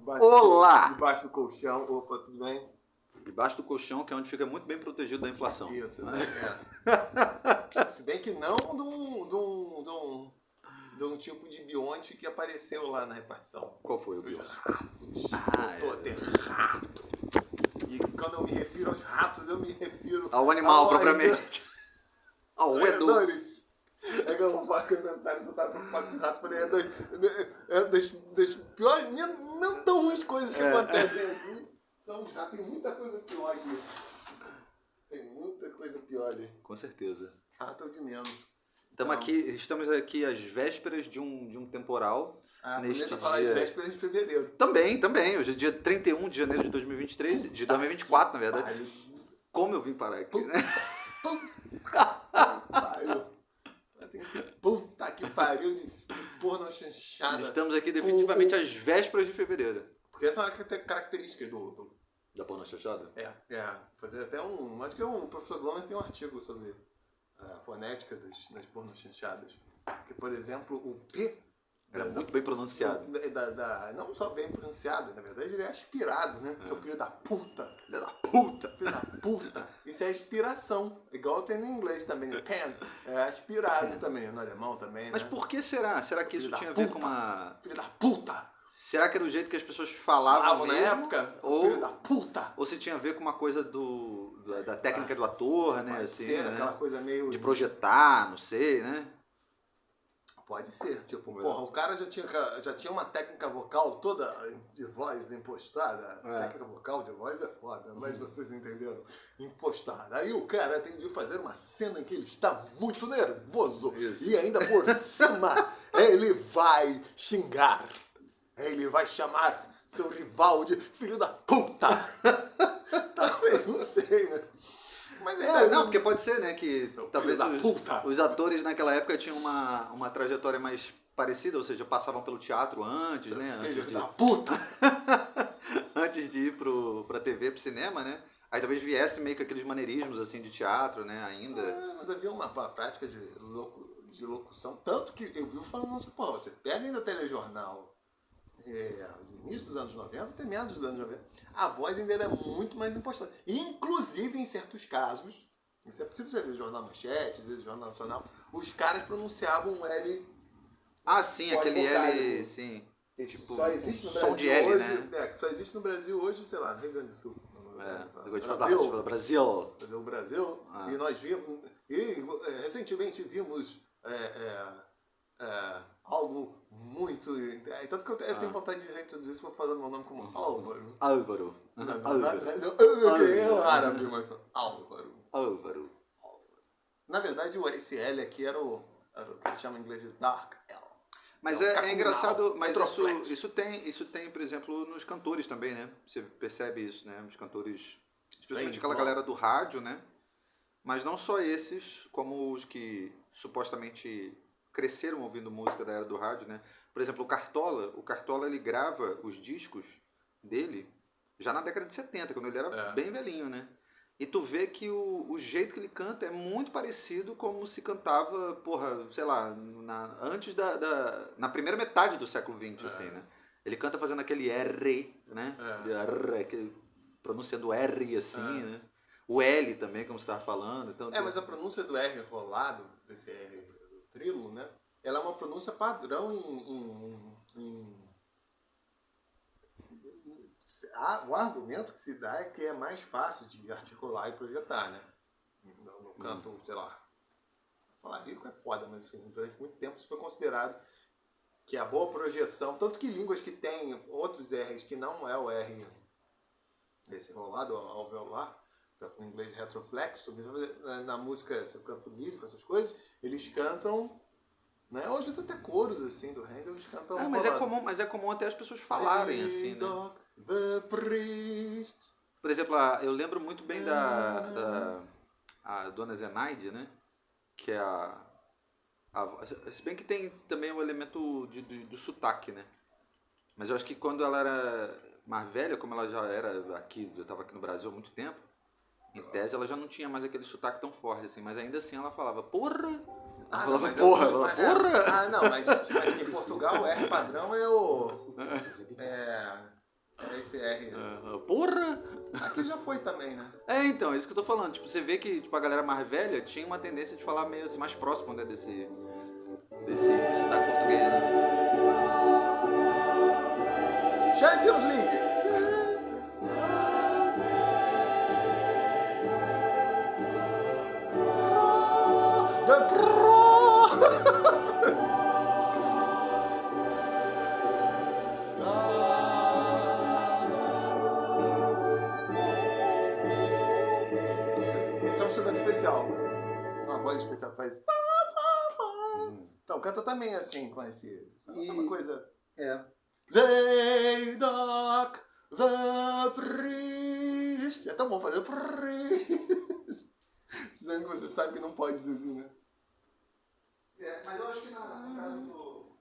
Olá! Debaixo do colchão. Opa, tudo bem? Debaixo do colchão, que é onde fica muito bem protegido da inflação. Isso, né? Se bem que não de um tipo de bionte que apareceu lá na repartição. Qual foi o Os bionte? ratos. Voltou a ter rato. E quando eu me refiro aos ratos, eu me refiro ao animal propriamente. Ao roedores. É que eu vou falar comentário, você tá preocupado com o rato. Falei, é das piores, não tão ruins coisas que acontecem aqui. São os ratos, tem muita coisa pior aqui. Tem muita coisa pior ali. Com certeza. Rato de menos. Estamos aqui às vésperas de um temporal. Neste dia... falar às vésperas de fevereiro. Também. Hoje é dia 31 de janeiro de 2023, de 2024, na verdade. Como eu vim parar aqui, né? Tem esse puta que pariu de porno chanchada. Estamos aqui definitivamente às vésperas de fevereiro. Porque essa é uma característica da porno chanchada? Fazer até acho que o professor Glomer tem um artigo sobre a fonética das porno chanchadas. Que, por exemplo, o P... Era muito bem pronunciado. Não só bem pronunciado, na verdade ele é aspirado, né? Que é o filho da puta. Filho da puta. Filho da puta. Isso é aspiração. Igual tem no inglês também, o pen. É aspirado também, no alemão também. Mas por que será? Será que isso tinha a ver com uma... Filho da puta. Será que era o jeito que as pessoas falavam na época? Ou, filho da puta. Ou se tinha a ver com uma coisa da técnica do ator, né? Pode assim, ser, né? aquela coisa meio... De projetar, não sei, né? Pode ser. Tipo, o cara já tinha uma técnica vocal toda de voz impostada. Técnica vocal de voz é foda, mas vocês entenderam. Impostada. Aí o cara tem de fazer uma cena em que ele está muito nervoso. Isso. E ainda por cima, ele vai xingar. Ele vai chamar seu rival de filho da puta. Talvez, não sei, né? Mas não, porque pode ser, né, que então, talvez os atores naquela época tinham uma trajetória mais parecida, ou seja, passavam pelo teatro antes, né? Filho da puta! Antes de ir pra TV, pro cinema, né? Aí talvez viesse meio que aqueles maneirismos, assim, de teatro, né, ainda. Mas havia uma prática de locução, tanto que eu vi falando, nossa, porra, você pega ainda telejornal do início dos anos 90 até meados dos anos 90, a voz ainda era muito mais impostada. Inclusive, em certos casos, se você vê o Jornal Manchete, às vezes o Jornal Nacional, os caras pronunciavam um L. Sim, aquele L, sim. Tipo, só existe no som Brasil de L, hoje, né? Só existe no Brasil hoje, sei lá, no Rio Grande do Sul. Brasil. Fazer o Brasil. E nós vimos. E recentemente vimos algo muito... Tanto que eu tenho vontade de introduzir isso falando meu nome como Álvaro. Álvaro. É o árabe, mas Álvaro. Na verdade, esse L aqui era o que eles chamam em inglês de Dark L. Mas é engraçado, mas isso tem, por exemplo, nos cantores também, né? Você percebe isso, né? Os cantores, especialmente aquela galera do rádio, né? Mas não só esses, como os que supostamente cresceram ouvindo música da era do rádio, né? Por exemplo, o Cartola ele grava os discos dele já na década de 70, quando ele era bem velhinho, né? E tu vê que o jeito que ele canta é muito parecido como se cantava, sei lá, antes na primeira metade do século XX, assim, né? Ele canta fazendo aquele R, né? Pronunciando R, assim, né? O L também, como você estava falando. Então, mas a pronúncia do R rolado, desse R trilo, né? Ela é uma pronúncia padrão o argumento que se dá é que é mais fácil de articular e projetar, né? No canto, sei lá, falar lírico é foda, mas enfim, durante muito tempo isso foi considerado que a boa projeção, tanto que línguas que têm outros R's que não é o R desse rolado alveolar, em inglês retroflexo, na música, esse canto lírico, essas coisas, eles cantam, né? Hoje você até coros assim do Handel, eles cantam. Mas é comum até as pessoas falarem assim, né? The priest. Por exemplo, eu lembro muito bem a Dona Zenaide, né? Que é se bem que tem também o elemento do sotaque, né? Mas eu acho que quando ela era mais velha, como ela já era aqui, eu estava aqui no Brasil há muito tempo, em tese ela já não tinha mais aquele sotaque tão forte, assim, mas ainda assim ela falava, porra! Não, mas em Portugal o R padrão é o... É esse R. Porra! Aqui já foi também, né? Então, é isso que eu tô falando. Tipo, você vê que tipo, a galera mais velha tinha uma tendência de falar meio assim, mais próximo, né, desse sotaque português, né? Champions League! Esse é um instrumento especial. Uma voz especial que faz. Então, canta também assim, com esse. Essa é uma coisa. Zadok the Priest. É tão bom fazer Priest. Sendo que você sabe que não pode dizer assim, né? Mas eu acho que no caso do...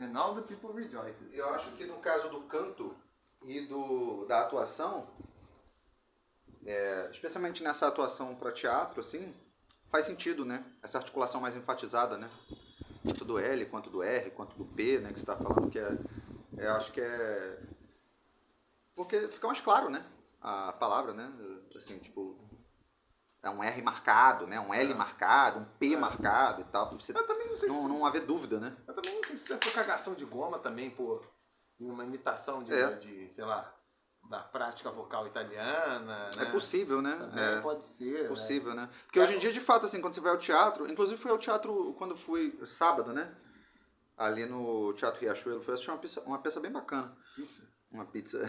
And all the people rejoice. Eu acho que no caso do canto e da atuação, especialmente nessa atuação para teatro, assim, faz sentido, né? Essa articulação mais enfatizada, né? Tanto do L, quanto do R, quanto do P, né? Que você está falando, que eu acho que é... Porque fica mais claro, né? A palavra, né? Assim, tipo... É um R marcado, né? Um L marcado, um P marcado e tal. Pra você Eu também não sei se... não haver dúvida, né? Eu também não sei se foi cagação de goma também, pô. Uma imitação de, sei lá, da prática vocal italiana, né? É possível, né? Também pode ser. É possível, né? Porque hoje em dia, de fato, assim, quando você vai ao teatro... Inclusive, fui ao teatro quando fui sábado, né? Ali no Teatro Riachuelo. Fui assistir uma peça bem bacana. Pizza? Uma pizza.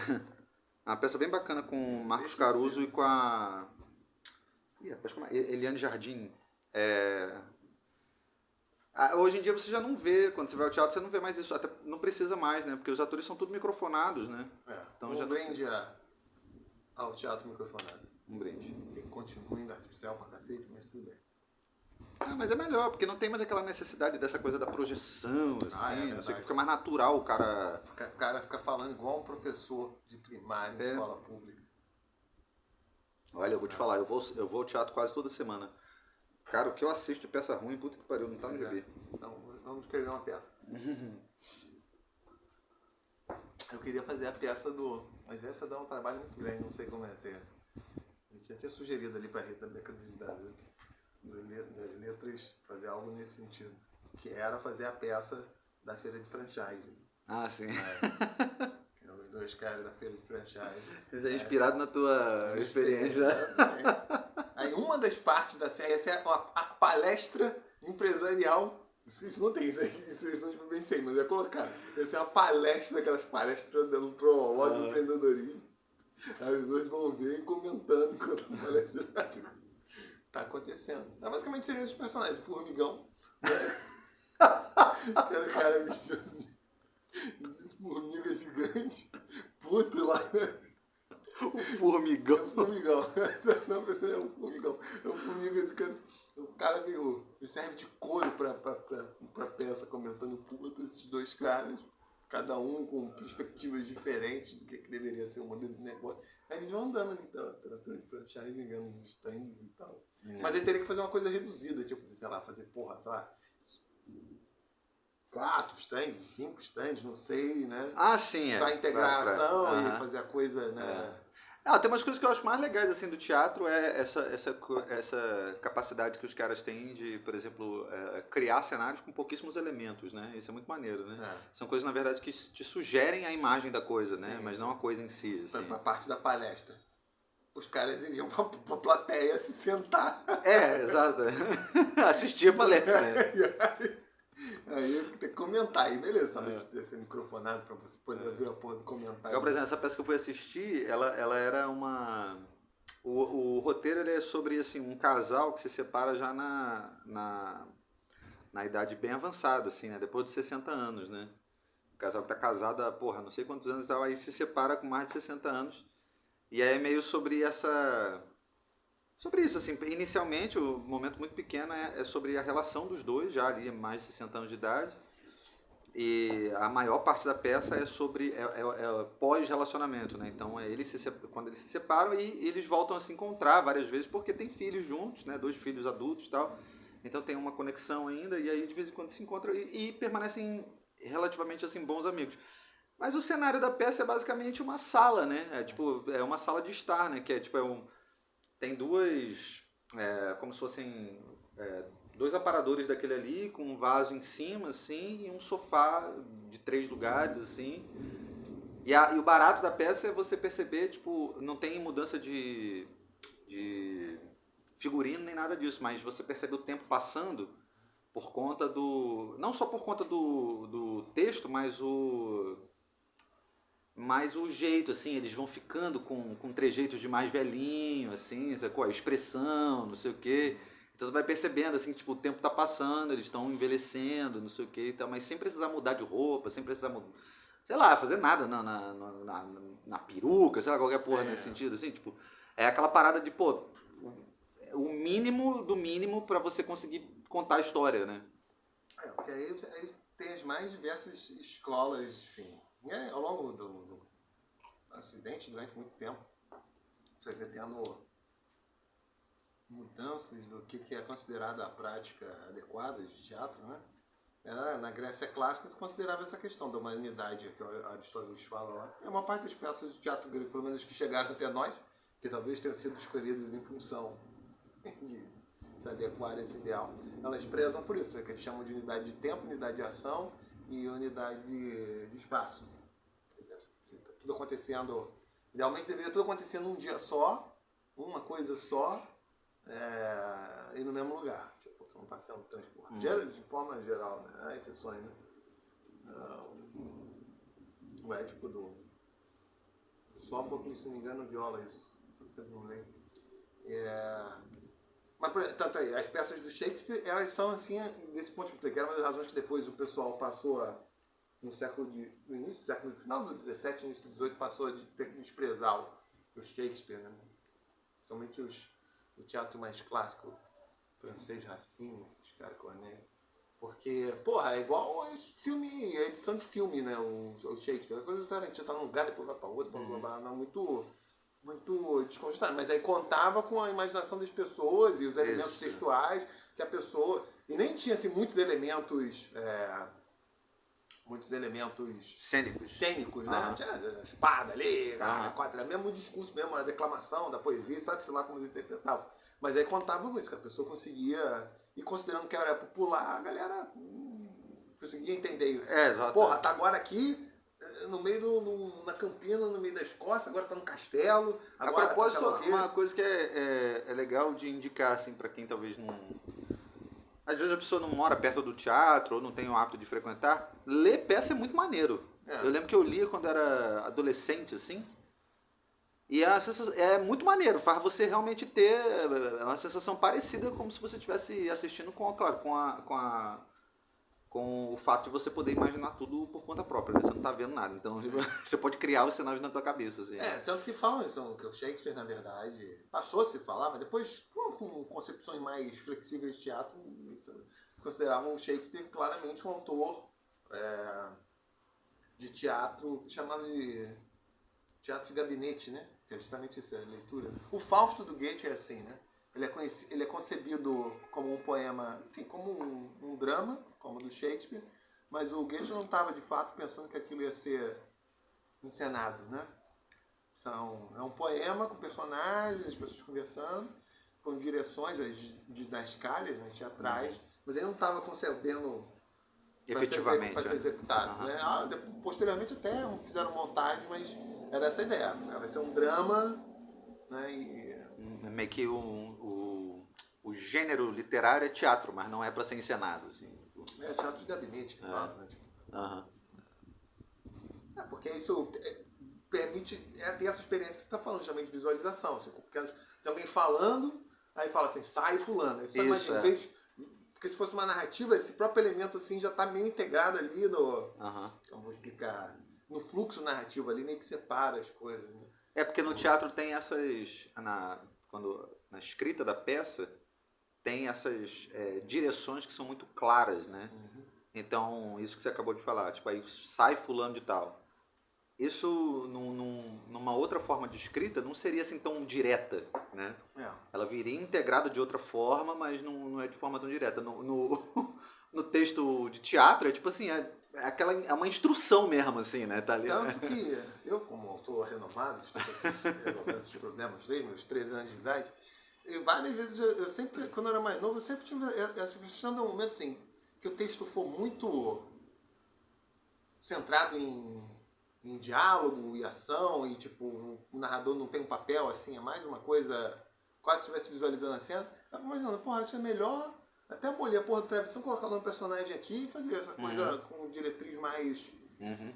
Uma peça bem bacana com Marcos Caruso e com a... Eliane Jardim. Hoje em dia você já não vê, quando você vai ao teatro, você não vê mais isso. Até não precisa mais, né? Porque os atores são tudo microfonados, né? Então já brinde ao teatro microfonado. Um brinde. Ele continua indo artificial pra cacete, mas tudo bem. Mas é melhor, porque não tem mais aquela necessidade dessa coisa da projeção, assim, não sei o que, fica mais natural o cara... O cara fica falando igual um professor de primária em escola pública. Olha, eu vou te falar, eu vou ao teatro quase toda semana. Cara, o que eu assisto de peça ruim, puta que pariu, não tá no gibi. Então, vamos escrever uma peça. Eu queria fazer a peça Mas essa dá um trabalho muito grande, não sei como é ser. Eu tinha sugerido ali pra Rita das letras fazer algo nesse sentido. Que era fazer a peça da feira de franchising. Ah, sim. Os dois caras da feira de franchising. Isso é inspirado na tua experiência. Aí uma das partes da série, essa é a palestra empresarial. Isso não tem, isso não pensei, mas é colocar. Essa é uma palestra, aquelas palestras dando prológico do empreendedorismo. Aí os dois vão ver comentando enquanto a palestra tá acontecendo. Então, basicamente seriam os personagens, o Formigão, né? Que era o cara vestido de formiga gigante, puto lá. O Formigão. É um formigão. Não, você é um formigão. É um formiga, esse cara. O cara meio. Ele serve de couro pra peça, comentando puta esses dois caras. Cada um com perspectivas diferentes do que deveria ser o modelo de negócio. Aí eles vão andando ali pela franchise, vendo os stands e tal. Mas ele teria que fazer uma coisa reduzida, tipo, sei lá, fazer, sei lá, 4 stands, 5 stands, não sei, né? Ah, sim, Pra integração e fazer a coisa, né? Tem umas coisas que eu acho mais legais assim do teatro é essa capacidade que os caras têm de, por exemplo, criar cenários com pouquíssimos elementos, né? Isso é muito maneiro, né? São coisas, na verdade, que te sugerem a imagem da coisa, né? Sim, mas não a coisa em si. Assim. Pra parte da palestra. Os caras iriam pra plateia se sentar. Exato. Assistir a palestra, né? Aí tem que comentar, aí beleza, sabe? Precisa ser microfonado pra você poder ver a porra do comentário. Por exemplo, essa peça que eu fui assistir, ela era uma... O roteiro ele é sobre assim, um casal que se separa já na idade bem avançada, assim, né? Depois de 60 anos, né? O casal que tá casado há, não sei quantos anos e tal, aí se separa com mais de 60 anos. E aí é meio sobre isso, assim, inicialmente o momento muito pequeno é sobre a relação dos dois, já ali mais de 60 anos de idade, e a maior parte da peça é sobre pós-relacionamento, né? Então quando eles se separam e eles voltam a se encontrar várias vezes porque tem filhos juntos, né? 2 filhos adultos e tal, então tem uma conexão ainda, e aí de vez em quando se encontram e permanecem relativamente assim bons amigos. Mas o cenário da peça é basicamente uma sala, né? É uma sala de estar, né? Que é tipo, tem duas, como se fossem dois aparadores daquele ali, com um vaso em cima, assim, e um sofá de 3 lugares, assim. E o barato da peça é você perceber, tipo, não tem mudança de figurino nem nada disso, mas você percebe o tempo passando por conta do... Não só por conta do texto, mas o jeito, assim, eles vão ficando com trejeitos de mais velhinho, assim, sacou? A expressão, não sei o quê. Então tu vai percebendo, assim, que tipo, o tempo tá passando, eles estão envelhecendo, não sei o quê, mas sem precisar mudar de roupa, sem precisar mudar, sei lá, fazer nada na peruca, sei lá, qualquer porra nesse sentido, assim, tipo, é aquela parada de, pô, o mínimo do mínimo pra você conseguir contar a história, né? Porque aí tem as mais diversas escolas, enfim, ao longo do Ocidente, durante muito tempo, você vê tendo mudanças do que é considerada a prática adequada de teatro, né? Na Grécia Clássica se considerava essa questão da humanidade que Aristóteles fala lá. É uma parte das peças do teatro grego, pelo menos que chegaram até nós, que talvez tenham sido escolhidas em função de se adequar a esse ideal, elas prezam por isso, que eles chamam de unidade de tempo, unidade de ação e unidade de espaço. Tudo acontecendo, idealmente deveria tudo acontecer num dia só, uma coisa só, e no mesmo lugar. Tipo, não está sendo transportado. De forma geral, né? Há exceções, né? O ético do Sófocles, se não me engano, viola isso. Não lembro. Mas, tanto aí, as peças do Shakespeare, elas são assim, desse ponto de vista, que era uma das razões que depois o pessoal passou no início do século, final do 17, início do 18, passou a ter que desprezar o Shakespeare, né? Principalmente o teatro mais clássico, francês, Racine, esses caras, Corneille. Porque, porra, é igual a edição de filme, né? O Shakespeare. A coisa do Tarantino tá num lugar, depois vai pra outro, não, muito desconjuntada. Mas aí contava com a imaginação das pessoas e os elementos textuais que a pessoa... E nem tinha, assim, muitos elementos cênicos, né? Tinha a espada ali, a quadra, mesmo o discurso, mesmo a declamação da poesia, sabe, sei lá como eles interpretavam. Mas aí contava com isso, que a pessoa conseguia... E considerando que era popular, a galera conseguia entender isso. Exato. Porra, tá agora aqui, no meio na Campina, no meio da Escócia, agora tá no castelo. Agora a propósito, uma coisa que é legal de indicar, assim, pra quem talvez não... Às vezes a pessoa não mora perto do teatro ou não tem o hábito de frequentar. Ler peça é muito maneiro. Eu lembro que eu lia quando era adolescente, assim. E é muito maneiro, faz você realmente ter uma sensação parecida como se você estivesse assistindo com o fato de você poder imaginar tudo por conta própria, né? Você não está vendo nada, então você pode criar os cenários na tua cabeça. Assim, tanto que falam isso, que o Shakespeare, na verdade, passou a se falar, mas depois, com concepções mais flexíveis de teatro, consideravam o Shakespeare claramente um autor de teatro, que chamava de teatro de gabinete, né? Que é justamente isso, a leitura. O Fausto do Goethe é assim, né? Ele é concebido como um poema, enfim, como um drama, como o do Shakespeare, mas o Goethe não estava, de fato, pensando que aquilo ia ser encenado, né? É um poema com personagens, as pessoas conversando, com direções das calhas, né, teatrais, mas ele não estava concebendo efetivamente para ser executado. Né? Posteriormente até fizeram montagem, mas era essa a ideia. Vai ser um drama, né? Meio que o gênero literário é teatro, mas não é para ser encenado. Assim. É teatro de gabinete que fala, né? Porque isso permite ter essa experiência que você está falando, chamei de visualização. Assim, porque tem alguém falando, aí fala assim, sai fulano. Aí você imagina, porque se fosse uma narrativa, esse próprio elemento assim já está meio integrado ali no... Como vou explicar... No fluxo narrativo ali, meio que separa as coisas. Né? Porque no teatro tem essas... Na escrita da peça, tem essas direções que são muito claras, né? Então, isso que você acabou de falar, tipo, aí sai fulano de tal. Isso, numa outra forma de escrita, não seria assim tão direta, né? Ela viria integrada de outra forma, mas não é de forma tão direta. No texto de teatro, é tipo assim, é é uma instrução mesmo, assim, né? Tá ali. Tanto que eu, como autor renomado, estou resolvendo esses problemas desde meus 13 anos de idade, e várias vezes eu sempre, quando eu era mais novo, eu sempre tive essa questão de um momento assim, que o texto for muito centrado em diálogo e ação, e tipo, o narrador não tem um papel assim, é mais uma coisa, quase se estivesse visualizando a cena. Eu fico imaginando, porra, acho que é melhor até abolir a porra do travessão, colocar um personagem aqui e fazer essa coisa com diretriz mais.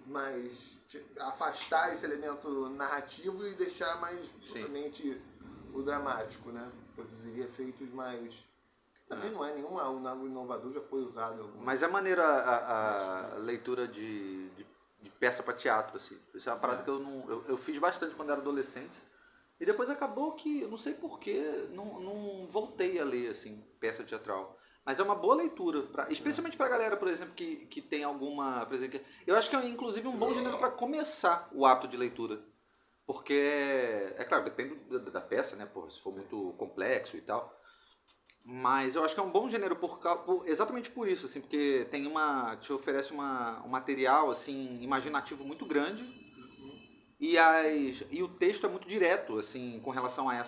mais afastar esse elemento narrativo e deixar mais justamente o dramático, né? Produziria efeitos mais. Também não é nenhum algo inovador, já foi usado. Mas é maneiro a leitura de peça para teatro, assim. Isso é uma parada que eu fiz bastante quando era adolescente. E depois acabou que, eu não sei porquê, não voltei a ler, assim, peça teatral. Mas é uma boa leitura, especialmente pra galera, por exemplo, que tem alguma... Por exemplo, eu acho que é inclusive um bom gênero para começar o hábito de leitura. Porque, é claro, depende da peça, né? Pô, se for muito complexo e tal. Mas eu acho que é um bom gênero exatamente por isso, assim, porque te oferece um material assim, imaginativo muito grande e o texto é muito direto, assim, com relação a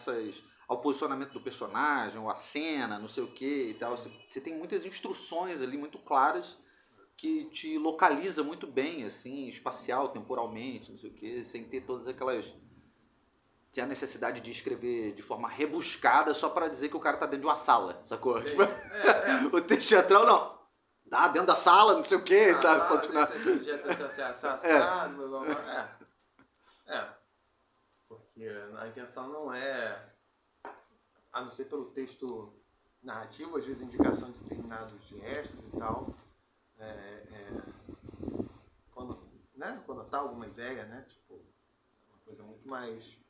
ao posicionamento do personagem, ou a cena, não sei o que e tal. Você tem muitas instruções ali muito claras que te localiza muito bem, assim, espacial, temporalmente, não sei o que, sem ter todas aquelas... Tem a necessidade de escrever de forma rebuscada só para dizer que o cara tá dentro de uma sala, sacou? Tipo, o texto teatral não. Tá dentro da sala, não sei o que e tal. Continuar. Porque a intenção não é, a não ser pelo texto narrativo, às vezes indicação de determinados gestos e tal. Quando tá alguma ideia, né? Tipo, uma coisa muito mais...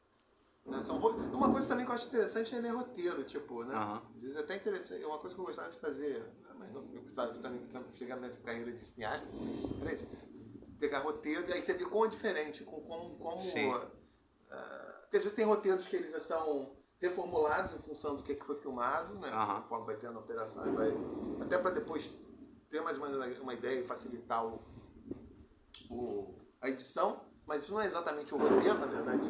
Uma coisa também que eu acho interessante é ler roteiro, tipo, né? Às vezes é até interessante, é uma coisa que eu gostava de fazer, mas não, eu gostava também de chegar nessa carreira de cineasta, era isso, pegar roteiro e aí você vê como é diferente, como porque às vezes tem roteiros que eles são reformulados em função do que foi filmado, né? Conforme vai tendo a operação, até para depois ter mais ou menos uma ideia e facilitar a edição, mas isso não é exatamente o roteiro, na verdade,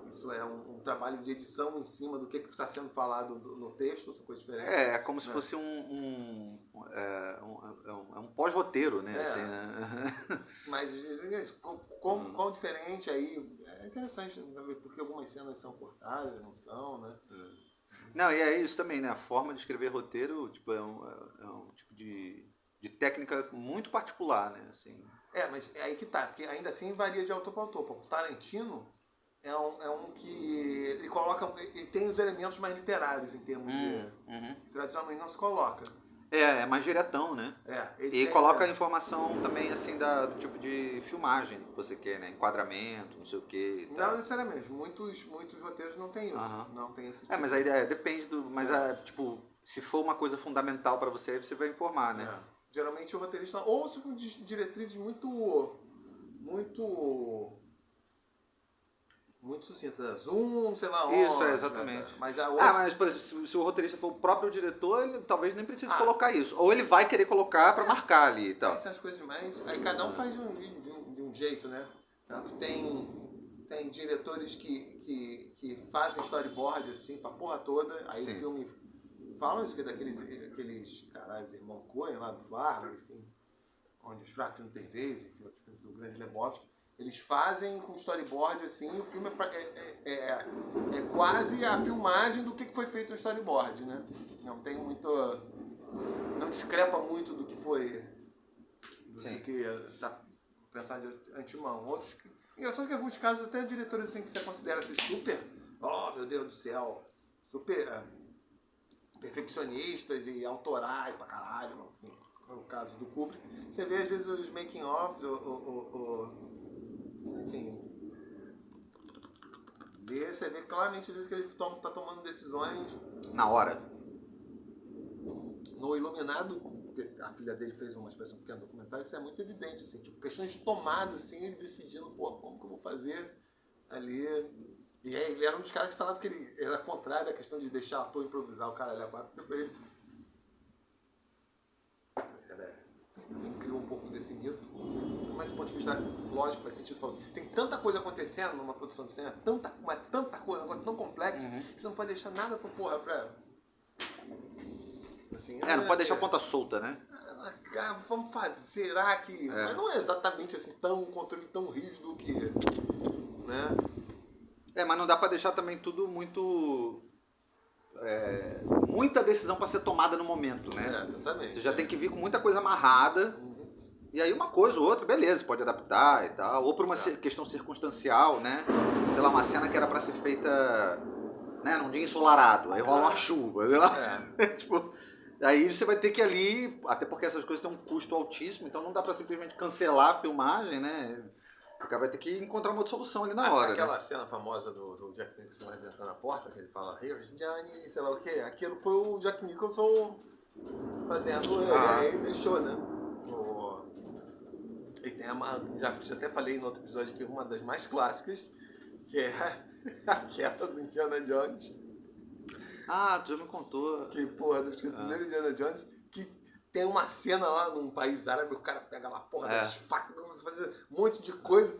isso é um trabalho de edição em cima do que está sendo falado no texto, essa coisa diferente. É como se fosse um pós-roteiro, né? Assim, né? Mas quão diferente aí, é interessante, porque algumas cenas são cortadas, não são, né? Não, e é isso também, né? A forma de escrever roteiro, tipo, é um tipo de técnica muito particular, né? Assim. Mas é aí que tá, porque ainda assim varia de autor para autor. O Tarantino é um que ele tem os elementos mais literários em termos de tradição, mas não se coloca. É mais diretão, né? E coloca a informação também, assim, do tipo de filmagem que você quer, né? Enquadramento, não sei o que. Não necessariamente. Muitos roteiros não tem isso. Não tem esse tipo. Mas a ideia depende do... Mas, tipo, se for uma coisa fundamental para você, aí você vai informar, né? Geralmente o roteirista... Ou se for diretrizes muito sucintas. Zoom, sei lá onde. Isso, exatamente. Mas por exemplo, se o roteirista for o próprio diretor, ele talvez nem precise colocar isso. Ou ele vai querer colocar para marcar ali e tal. Essas coisas mais... Aí cada um faz de um jeito, né? Tem diretores que fazem storyboard assim pra porra toda. Aí o filme... Falam isso, que é daqueles caralhos, irmão Coen lá do Fargo, enfim. Onde os fracos não têm vez, enfim, outros filmes do Grande Lebowski. Eles fazem com storyboard assim, o filme é quase a filmagem do que foi feito no storyboard, né? Não tem muito... Não discrepa muito do que foi... Do que tá pensado de antemão. Outros... Engraçado que em alguns casos até diretores assim que você considera assim, super... Oh, meu Deus do céu! Super perfeccionistas e autorais pra caralho, enfim. No caso do Kubrick. Você vê às vezes os making-of, enfim, você vê claramente às vezes que ele está tomando decisões na hora. No Iluminado, a filha dele fez uma espécie de pequeno documentário, isso é muito evidente, assim, tipo, questões de tomada, assim, ele decidindo, como que eu vou fazer ali. E aí, ele era um dos caras que falava que ele era contrário à questão de deixar o ator improvisar o cara ali a quatro, porque pra ele também criou um pouco desse mito, mas do ponto de vista lógico faz sentido falando. Tem tanta coisa acontecendo numa produção de cinema, tanta coisa, um negócio tão complexo, que você não pode deixar nada pra assim, não pode deixar a ponta solta, né? Cara, vamos fazer, será que... Mas não é exatamente assim, um controle tão rígido que... né? Mas não dá pra deixar também tudo muito... muita decisão pra ser tomada no momento, né? Exatamente. Você já tem que vir com muita coisa amarrada, e aí uma coisa ou outra, beleza, pode adaptar e tal, ou por uma questão circunstancial, né? Sei lá, uma cena que era pra ser feita, né, num dia ensolarado, aí rola uma chuva, sei lá. Tipo... Aí você vai ter que ali, até porque essas coisas têm um custo altíssimo, então não dá pra simplesmente cancelar a filmagem, né? O cara vai ter que encontrar uma outra solução ali na hora. Aquela cena famosa do Jack Nicholson arrebentando a porta, que ele fala, here's Johnny, sei lá o quê. Aquilo foi o Jack Nicholson fazendo, aí ele deixou, né? E tem já até falei no outro episódio que uma das mais clássicas, que é aquela do Indiana Jones. Tu já me contou. Que, porra, do primeiro Indiana Jones, que tem uma cena lá num país árabe, o cara pega lá, porra, das facas, fazer um monte de coisa.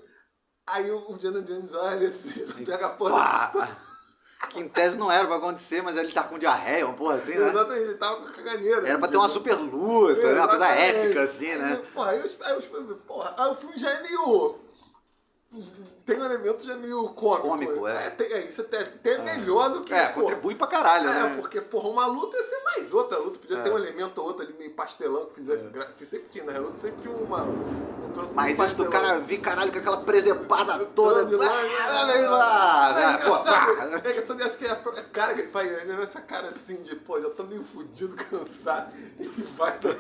Aí o Indiana Jones olha assim, pega a porra da pistola. Que em tese não era pra acontecer, mas ele tá com diarreia, uma porra assim, né? Exatamente, ele tava com caganeira. Era pra ter uma super luta, né? Uma coisa épica, assim, né? Aí o filme já é meio... Tem um elemento já meio cômico. Isso até melhor do que... contribui pra caralho, né? Porque, uma luta ia ser mais outra luta. Podia ter um elemento ou outro ali meio pastelão que fizesse graça. Porque sempre tinha, na luta sempre tinha um troço mas isso do cara vir, caralho, com aquela presepada toda. De lá, acho que é a cara que ele faz, essa cara assim de, já tô meio fudido, cansado. E vai dar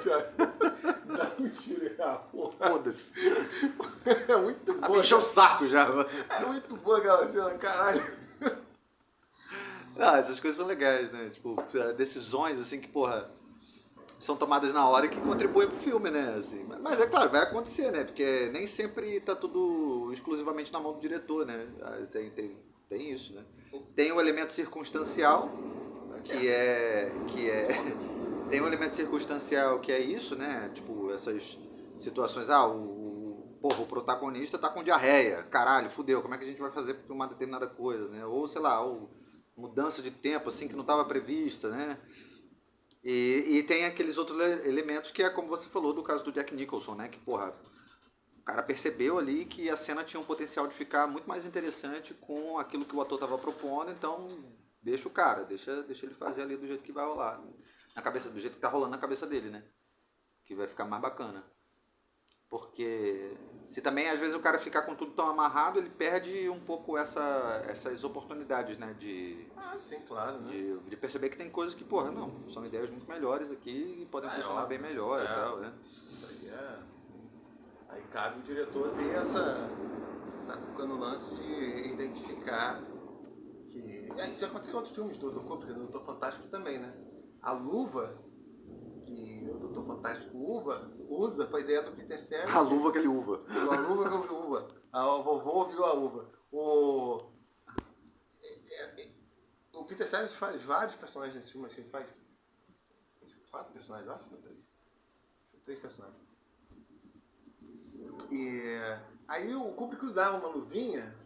um tiro e porra. Foda-se. É muito bom. Encheu o saco já. É muito boa aquela cena, caralho. Essas coisas são legais, né? Tipo, decisões assim que, são tomadas na hora e que contribuem pro filme, né? Assim, mas é claro, vai acontecer, né? Porque nem sempre tá tudo exclusivamente na mão do diretor, né? Tem isso, né? Tem o elemento circunstancial, tem um elemento circunstancial que é isso, né? Tipo, essas situações, o protagonista tá com diarreia, caralho, fudeu, como é que a gente vai fazer pra filmar determinada coisa, né? Ou, sei lá, mudança de tempo, assim, que não estava prevista, né? E tem aqueles outros elementos que é como você falou do caso do Jack Nicholson, né? Que, o cara percebeu ali que a cena tinha um potencial de ficar muito mais interessante com aquilo que o ator estava propondo, então deixa o cara, deixa ele fazer ali do jeito que vai rolar, do jeito que tá rolando na cabeça dele, né? Que vai ficar mais bacana. Porque se também às vezes o cara ficar com tudo tão amarrado, ele perde um pouco essas oportunidades, né? Sim, claro, né? De perceber que tem coisas que, não, são ideias muito melhores aqui e podem funcionar bem melhor e tal, né? Isso aí Aí cabe o diretor ter essa cuca no lance de identificar que... Isso aconteceu em outros filmes do Kubrick, do Doutor Fantástico também, né? A luva que o Doutor Fantástico usa foi ideia do Peter Sellers. A luva que ele uva. A luva que ele uva. A vovô viu a uva. O Peter Sellers faz vários personagens nesse filme, acho que ele faz 4 personagens, acho, ou 3? 3 personagens. E aí o Kubrick usava uma luvinha,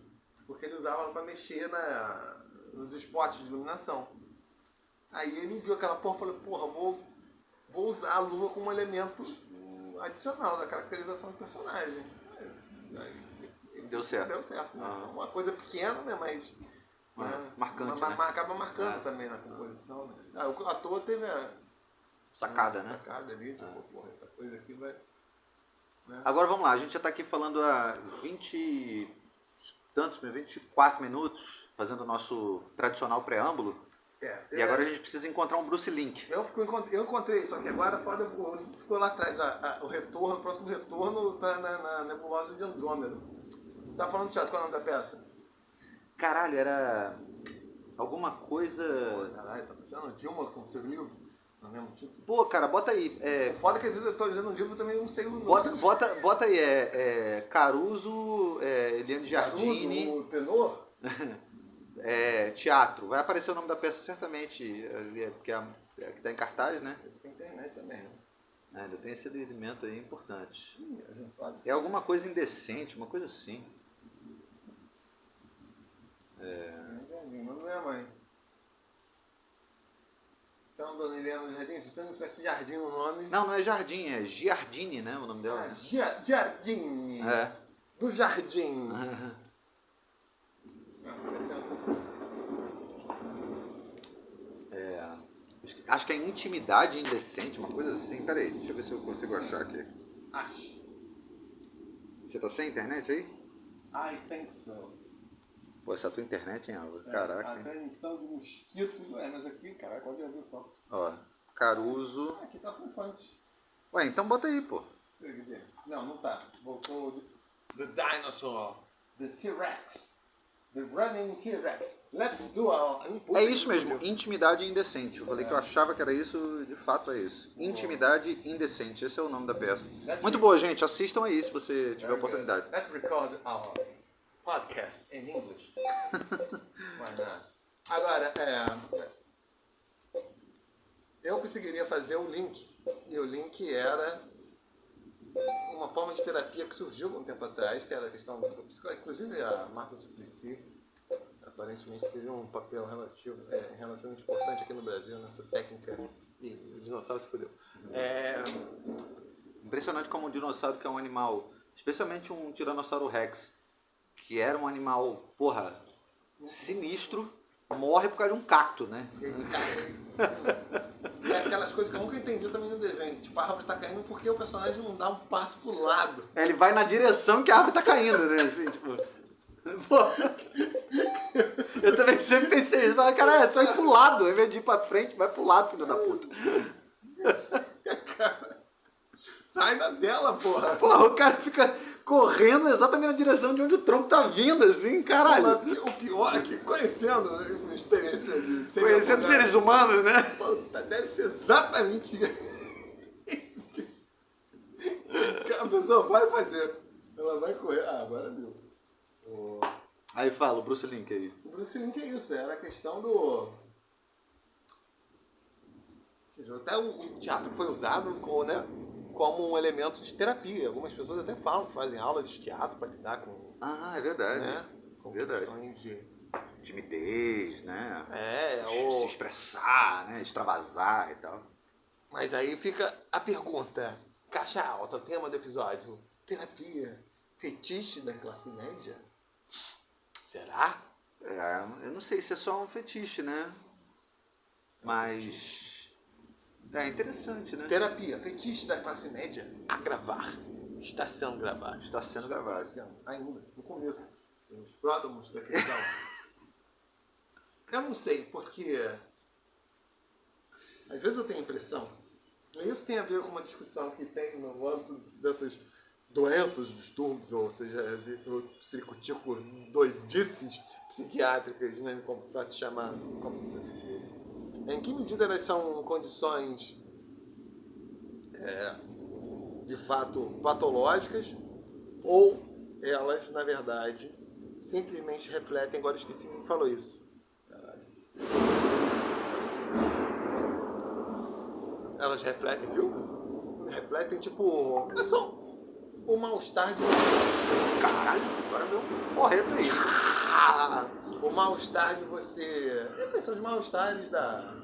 porque ele usava ela pra mexer nos spots de iluminação. Aí ele viu aquela porra e falou, vou usar a luva como um elemento adicional da caracterização do personagem. Deu certo. Uma coisa pequena, né, mas... marcante, né? Acaba marcando também na composição, né? O ator teve a sacada, né? Sacada ali, essa coisa aqui vai... Né? Agora vamos lá, a gente já está aqui falando há 24 minutos, fazendo o nosso tradicional preâmbulo. E agora a gente precisa encontrar um Bruce Link. Eu encontrei, só que agora foda, ficou lá atrás. O próximo retorno tá na nebulosa de Andrômeda. Você tá falando de teatro, qual é o nome da peça? Caralho, era alguma coisa... Caralho, tá pensando? Dilma com o seu livro? No mesmo título? Pô, cara, bota aí. Foda que às vezes eu tô lendo um livro e também não sei o nome. Bota aí, Caruso, Eliane Giardini... Caruso, o tenor? Teatro. Vai aparecer o nome da peça certamente, que tá em cartaz, né? Esse tem internet também, né? Ainda tem esse elemento aí importante. É alguma coisa indecente, uma coisa assim. Não é, mãe? Então, dona Helena Jardim, se você não tivesse Jardim no nome... Não é Jardim, é Giardini, né? O nome dela. Jardim. É. Do Jardim. Acho que é intimidade indecente, uma coisa assim. Pera aí, deixa eu ver se eu consigo achar aqui. Acho. Você tá sem internet aí? I think so. Pô, essa tua internet, hein, Álvaro? Caraca. A transmissão de mosquitos. Mas aqui, caraca, pode ver o foco. Ó, Caruso. Aqui tá funfante. Ué, então bota aí, pô. Não tá. Voltou. The Dinosaur. The T-Rex. The Running T-Rex. Let's do a... É isso mesmo, intimidade indecente. Eu falei que eu achava que era isso, de fato é isso. Intimidade indecente, esse é o nome da peça. Muito boa, gente. Assistam aí se você tiver oportunidade. Let's record our podcast in English. Why not? Agora, eu conseguiria fazer o link. E o link era uma forma de terapia que surgiu um tempo atrás, que era a questão do psicólogo. Inclusive a Marta Suplicy aparentemente teve um papel relativamente importante aqui no Brasil nessa técnica. E o dinossauro se fudeu. Impressionante como um dinossauro, que é um animal, especialmente um Tiranossauro Rex, que era um animal, porra, sinistro, morre por causa de um cacto, né? E aquelas coisas que eu nunca entendi também no desenho. Tipo, a árvore tá caindo porque o personagem não dá um passo pro lado. Ele vai na direção que a árvore tá caindo, né? Assim, tipo... Pô, eu também sempre pensei isso. Mas, cara, é só ir pro lado. Ao invés de ir pra frente, vai pro lado, filho da puta. Sai da tela, porra. Porra, o cara fica correndo exatamente na direção de onde o tronco tá vindo, assim, caralho. Mas o pior é que, conhecendo uma experiência de ser Conhecendo seres humanos, né? Puta, deve ser exatamente isso que a pessoa vai fazer. Ela vai correr. Agora deu. Aí fala, o Bruce Link aí. O Bruce Link é isso, era a questão do... Até o teatro foi usado como um elemento de terapia. Algumas pessoas até falam que fazem aula de teatro para lidar com... É verdade. Né? Com verdade. questões de... timidez, né? ou... Se expressar, né? Extravasar e tal. Mas aí fica a pergunta, caixa alta, tema do episódio, terapia, fetiche da classe média? Será? Eu não sei se é só um fetiche, né? Mas... é interessante, né? Terapia, fetiche da classe média, a gravar. Está sendo gravado. Está sendo gravado. Ainda, no começo. Os pródromos da questão. Eu não sei, porque... às vezes eu tenho a impressão... Isso tem a ver com uma discussão que tem no âmbito dessas doenças, distúrbios, ou seja, circuticos doidices psiquiátricas, né, como vai se chamar, em que medida elas são condições de fato patológicas, ou elas, na verdade, simplesmente refletem, agora esqueci quem falou isso. Elas refletem, viu? Refletem, tipo... é só o mal-estar de... Caralho, agora veio um porreto aí. O mal-estar de você... São os mal-estares da...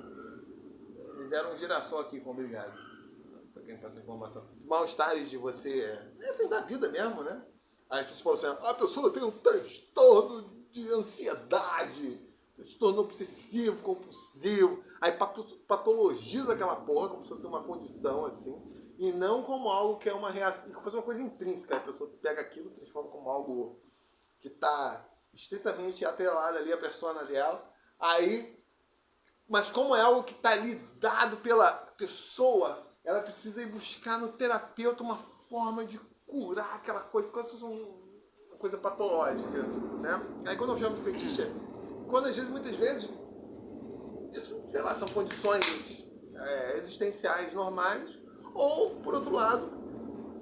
Me deram um girassol aqui, obrigado. Pra quem passa informação. Mal-estares de você... da vida mesmo, né? Aí as pessoas falam assim, a pessoa tem um transtorno de ansiedade, transtorno obsessivo, compulsivo. Aí patologiza aquela porra como se fosse uma condição, assim, e não como algo que é uma reação, como se fosse uma coisa intrínseca. A pessoa pega aquilo e transforma como algo que está estritamente atrelado ali à persona dela. Aí, mas como é algo que está ali dado pela pessoa, ela precisa ir buscar no terapeuta uma forma de curar aquela coisa, como se fosse uma coisa patológica, né? Aí quando eu chamo de fetiche, quando às vezes, muitas vezes, isso, sei lá, são condições existenciais normais, ou, por outro lado,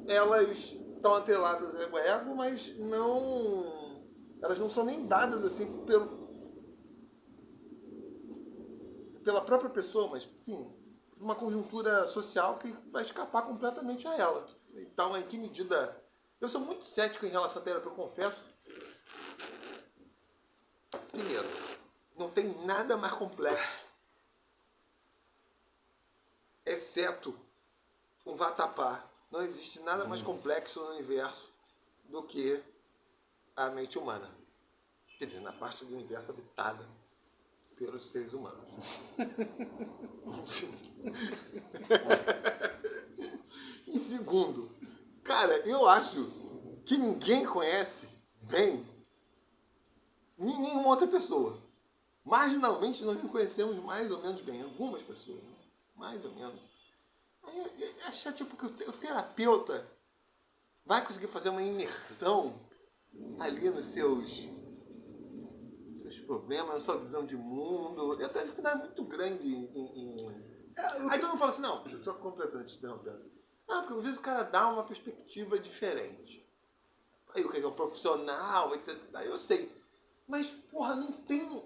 elas estão atreladas ao ego, mas não... elas não são nem dadas assim pela própria pessoa, mas, enfim, numa conjuntura social que vai escapar completamente a ela. Então, em que medida... Eu sou muito cético em relação à terapia, eu confesso. Primeiro, não tem nada mais complexo, exceto o vatapá. Não existe nada mais complexo no universo do que a mente humana. Quer dizer, na parte do universo habitada pelos seres humanos. E segundo, cara, eu acho que ninguém conhece bem nenhuma outra pessoa. Marginalmente nós nos conhecemos mais ou menos bem. Algumas pessoas, né? Mais ou menos. Aí eu acho tipo que o terapeuta vai conseguir fazer uma imersão ali nos seus problemas, na sua visão de mundo. Eu tenho dificuldade muito grande Aí todo mundo fala assim, não, só completando, te interrompendo. Ah, porque às vezes o cara dá uma perspectiva diferente. Aí o que é um profissional, etc. Aí eu sei. Mas, porra, não tem...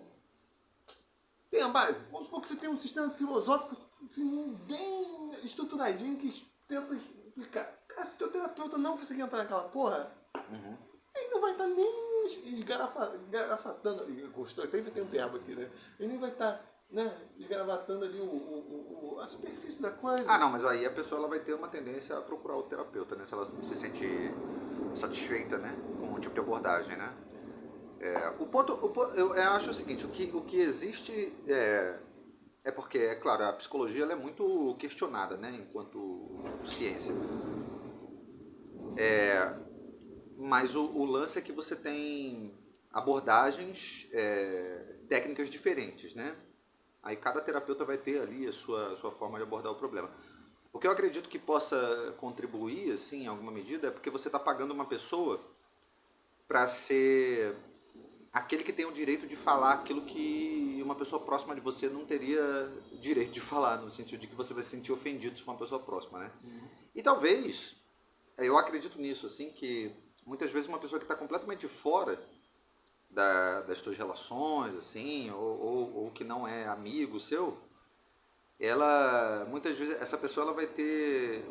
Tem a base. Vamos supor que você tem um sistema filosófico assim, bem estruturadinho que tenta explicar. Cara, se teu terapeuta não conseguir entrar naquela porra, ele não vai estar nem esgarafatando. Gostou? Tem um verbo aqui, né? Ele nem vai estar, né, esgaravatando ali a superfície da coisa. Ah, não, mas aí a pessoa ela vai ter uma tendência a procurar o terapeuta, né? Se ela não se sente satisfeita, né, com um tipo de abordagem, né? Eu acho o seguinte, o que existe é porque, é claro, a psicologia ela é muito questionada, né, enquanto ciência. Mas o lance é que você tem abordagens, técnicas diferentes, né? Aí cada terapeuta vai ter ali a sua forma de abordar o problema. O que eu acredito que possa contribuir, assim, em alguma medida, é porque você está pagando uma pessoa para ser aquele que tem o direito de falar aquilo que uma pessoa próxima de você não teria direito de falar, no sentido de que você vai se sentir ofendido se for uma pessoa próxima, né? E talvez, eu acredito nisso, assim, que muitas vezes uma pessoa que está completamente fora das suas relações, assim, ou que não é amigo seu, ela, muitas vezes, essa pessoa ela vai ter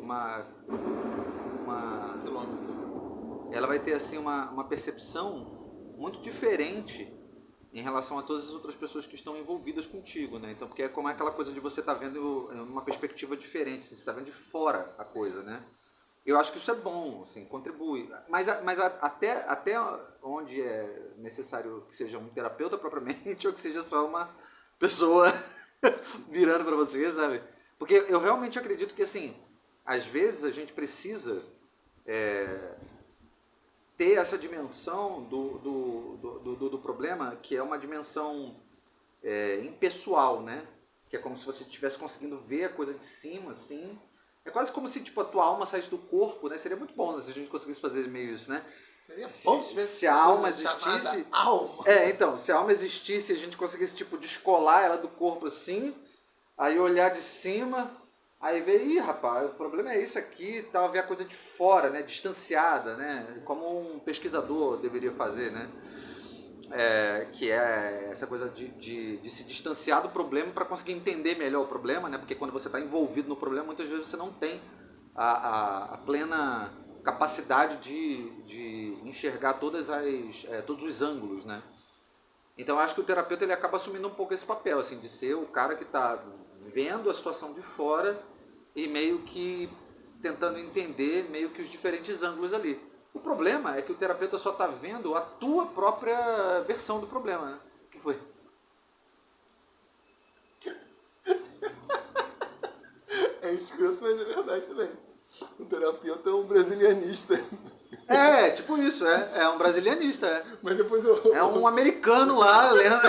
ela vai ter, assim, uma percepção muito diferente em relação a todas as outras pessoas que estão envolvidas contigo, né? Então, porque é como aquela coisa de você estar vendo uma perspectiva diferente, você está vendo de fora a coisa, né? Eu acho que isso é bom, assim, contribui. Mas até onde é necessário que seja um terapeuta propriamente ou que seja só uma pessoa virando para você, sabe? Porque eu realmente acredito que, assim, às vezes a gente precisa ter essa dimensão do problema, que é uma dimensão impessoal, né? Que é como se você estivesse conseguindo ver a coisa de cima, assim. É quase como se, tipo, a tua alma saísse do corpo, né? Seria muito bom, né, se a gente conseguisse fazer meio isso, né? Seria bom se a alma existisse... Alma. Então, se a alma existisse e a gente conseguisse, tipo, descolar ela do corpo, assim, aí olhar de cima, aí ver, ih, rapaz, o problema é isso aqui e tal, ver a coisa de fora, né? Distanciada, né? Como um pesquisador deveria fazer, né? Que é essa coisa de se distanciar do problema para conseguir entender melhor o problema, né? Porque quando você está envolvido no problema, muitas vezes você não tem a plena capacidade de enxergar todos os ângulos, né? Então eu acho que o terapeuta ele acaba assumindo um pouco esse papel, assim, de ser o cara que está vendo a situação de fora e meio que tentando entender meio que os diferentes ângulos ali. O problema é que o terapeuta só está vendo a tua própria versão do problema, né? O que foi? É escroto, mas é verdade também. O terapeuta é um brasilianista. Tipo isso, é um brasilianista, Mas depois é um americano lá, lendo...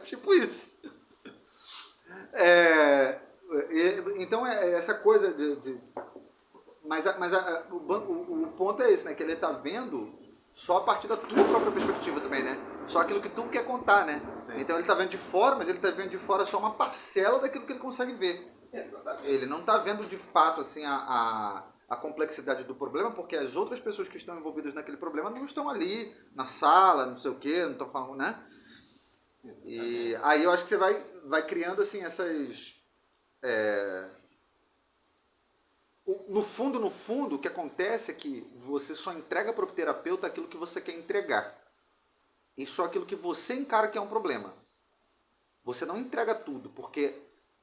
tipo isso. Então essa coisa Mas o ponto é esse, né? Que ele está vendo só a partir da tua própria perspectiva também, né? Só aquilo que tu quer contar, né? Sim. Então ele está vendo de fora, mas ele está vendo de fora só uma parcela daquilo que ele consegue ver. Ele não está vendo de fato assim a complexidade do problema, porque as outras pessoas que estão envolvidas naquele problema não estão ali na sala, não sei o quê, não estão falando, né? E aí eu acho que você vai criando assim essas no fundo, o que acontece é que você só entrega para o terapeuta aquilo que você quer entregar. E só aquilo que você encara que é um problema. Você não entrega tudo, porque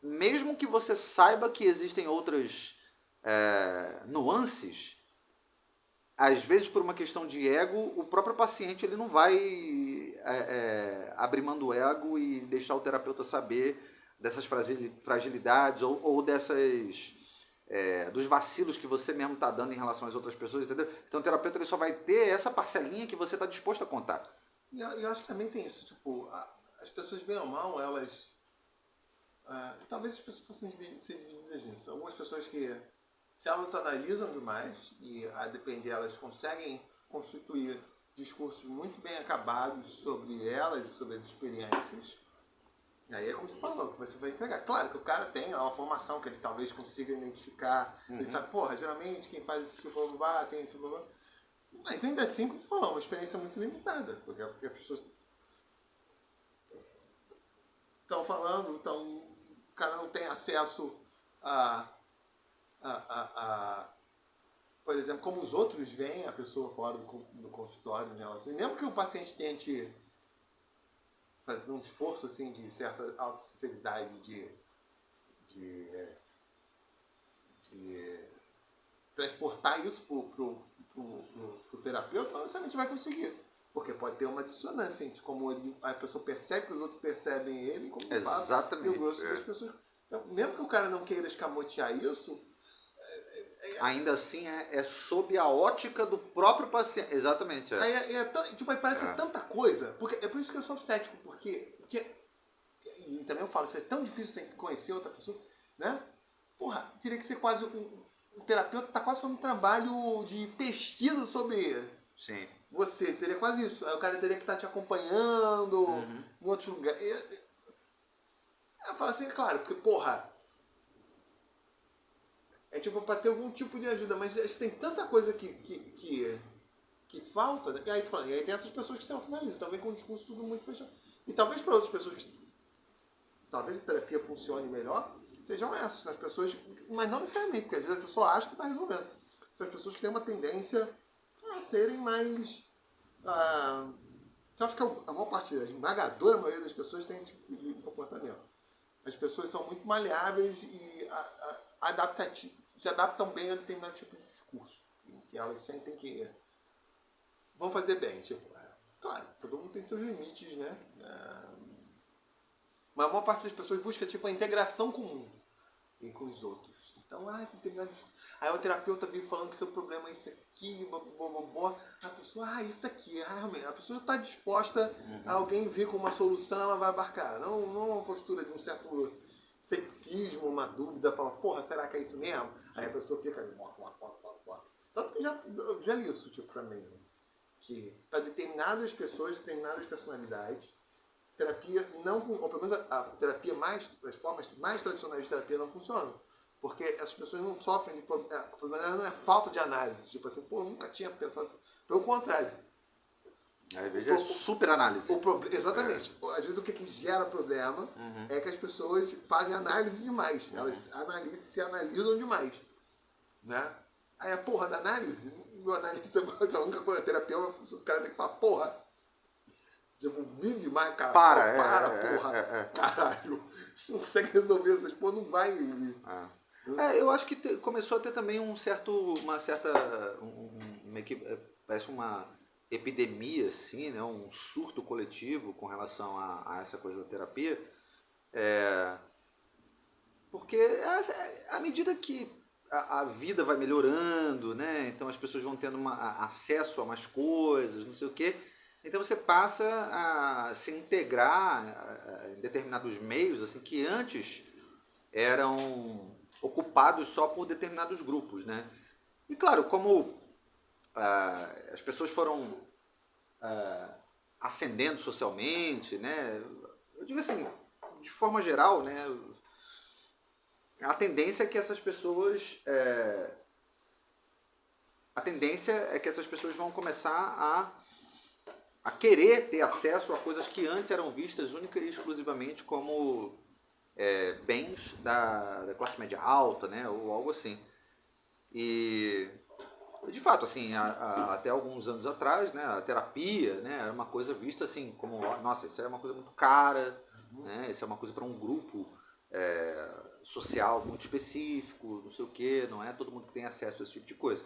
mesmo que você saiba que existem outras nuances, às vezes por uma questão de ego, o próprio paciente ele não vai abrir mão do ego e deixar o terapeuta saber dessas fragilidades ou dessas dos vacilos que você mesmo está dando em relação às outras pessoas, entendeu? Então o terapeuta ele só vai ter essa parcelinha que você está disposto a contar. E eu acho que também tem isso, tipo, as pessoas bem ou mal, elas... talvez as pessoas possam ser divididas nisso. Algumas pessoas que se autoanalisam demais e, a depender, elas conseguem constituir discursos muito bem acabados sobre elas e sobre as experiências. E aí é como você falou, que você vai entregar. Claro que o cara tem uma formação que ele talvez consiga identificar. Ele sabe, porra, geralmente quem faz esse tipo de tem esse blá. Mas ainda assim, como você falou, é uma experiência muito limitada. Porque as pessoas estão falando, então o cara não tem acesso por exemplo, como os outros veem a pessoa fora do consultório em relação. E mesmo que o paciente tente fazer um esforço assim, de certa autossinceridade de transportar isso pro terapeuta, não necessariamente vai conseguir. Porque pode ter uma dissonância entre como a pessoa percebe que os outros percebem ele, como exatamente, e o grosso das pessoas. Então, mesmo que o cara não queira escamotear isso, ainda assim é sob a ótica do próprio paciente. Exatamente. Aí parece tanta coisa. Porque, é por isso que eu sou cético, porque... E também eu falo, isso é tão difícil você conhecer outra pessoa, né? Porra, teria que ser quase um terapeuta tá quase fazendo um trabalho de pesquisa sobre você. Seria quase isso. Aí o cara teria que estar te acompanhando em outro lugar. Eu falo assim, claro, porque, porra, é tipo pra ter algum tipo de ajuda, mas acho que tem tanta coisa que falta, né? E aí tem essas pessoas que se autoanalisam, talvez com o discurso tudo muito fechado. E talvez para outras pessoas que talvez a terapia funcione melhor, sejam essas, as pessoas, mas não necessariamente, porque às vezes a pessoa acha que está resolvendo. São as pessoas que têm uma tendência a serem mais... eu acho que a maior parte, a esmagadora maioria das pessoas tem esse tipo de comportamento. As pessoas são muito maleáveis e se adaptam bem a determinado tipo de discurso. Que elas sentem que vão fazer bem. Tipo, claro, todo mundo tem seus limites, né? Mas a maior parte das pessoas busca tipo, a integração comum com os outros. Então, tem determinado discurso. Aí o terapeuta vive falando que seu problema é isso aqui, a pessoa, isso daqui. A pessoa já está disposta a alguém vir com uma solução, ela vai abarcar. Não uma postura de um certo ceticismo, uma dúvida, fala, porra, será que é isso mesmo? Aí a pessoa fica ali, tanto que eu já li isso, tipo, também, né? Que para determinadas pessoas, determinadas personalidades, terapia não funciona, ou pelo menos as formas mais tradicionais de terapia não funcionam. Porque essas pessoas não sofrem de problema. O problema não é falta de análise. Tipo assim, eu nunca tinha pensado assim. Pelo contrário. Às vezes é super análise. Exatamente. Às vezes o que gera problema é que as pessoas fazem análise demais. Elas se analisam demais. Né? Aí a porra da análise, o analista, a única coisa, a terapia, o cara tem que falar, porra. Tipo, vive mais, cara. Porra. Caralho. Se não consegue resolver essas porra, não vai. Eu acho que começou a ter também parece uma epidemia, assim, né? Um surto coletivo com relação a essa coisa da terapia. Porque à medida que a vida vai melhorando, né? Então as pessoas vão tendo acesso a mais coisas, não sei o quê. Então você passa a se integrar em determinados meios assim, que antes eram ocupados só por determinados grupos, né? E claro, como as pessoas foram ascendendo socialmente, né? Eu digo assim, de forma geral, né? A tendência é que essas pessoas vão começar a querer ter acesso a coisas que antes eram vistas única e exclusivamente como bens da classe média alta, né, ou algo assim. E, de fato, assim, até alguns anos atrás, né, a terapia, né, era uma coisa vista assim como, nossa, isso é uma coisa muito cara, né, isso é uma coisa para um grupo social muito específico, não sei o quê, não é todo mundo que tem acesso a esse tipo de coisa.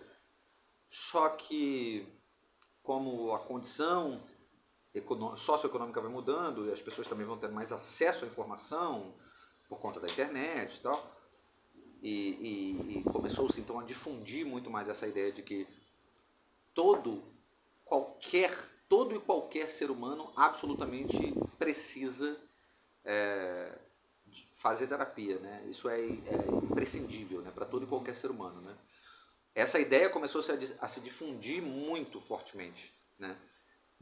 Só que, como a condição socioeconômica vai mudando e as pessoas também vão tendo mais acesso à informação por conta da internet e tal, e começou-se então a difundir muito mais essa ideia de que todo e qualquer ser humano absolutamente precisa fazer terapia, né? Isso é imprescindível, né, para todo e qualquer ser humano, né? Essa ideia começou a se difundir muito fortemente, né?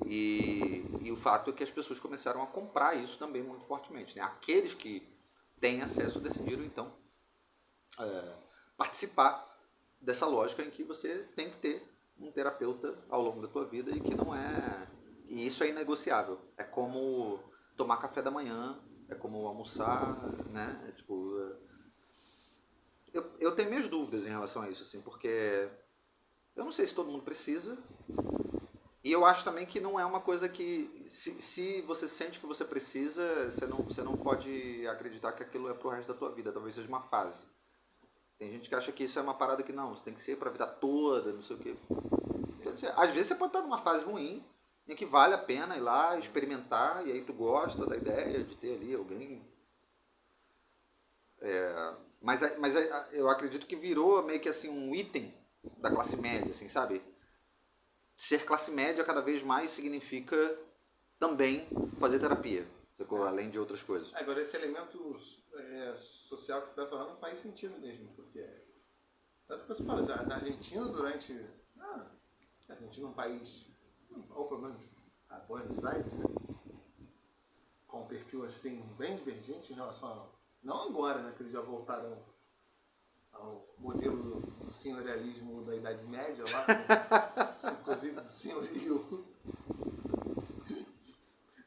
E o fato é que as pessoas começaram a comprar isso também muito fortemente, né? Aqueles que têm acesso decidiram então participar dessa lógica em que você tem que ter um terapeuta ao longo da tua vida e que não é... E isso é inegociável. É como tomar café da manhã, é como almoçar, né? Eu tenho minhas dúvidas em relação a isso, assim, porque eu não sei se todo mundo precisa, e eu acho também que não é uma coisa que, se você sente que você precisa, você não pode acreditar que aquilo é pro resto da tua vida, talvez seja uma fase. Tem gente que acha que isso é uma parada que não, tem que ser pra vida toda, não sei o quê. Às vezes você pode estar numa fase ruim, em que vale a pena ir lá, experimentar, e aí tu gosta da ideia de ter ali alguém... Mas eu acredito que virou meio que assim um item da classe média, assim, sabe? Ser classe média cada vez mais significa também fazer terapia, além de outras coisas. Agora, esse elemento social que você está falando faz sentido mesmo, porque tanto que você fala, já na Argentina durante... a Argentina é um país, ou pelo menos a Buenos Aires, né? Com um perfil assim, bem divergente em relação a... Não agora, né, que eles já voltaram ao modelo do senhorialismo da Idade Média lá, inclusive do senhorio.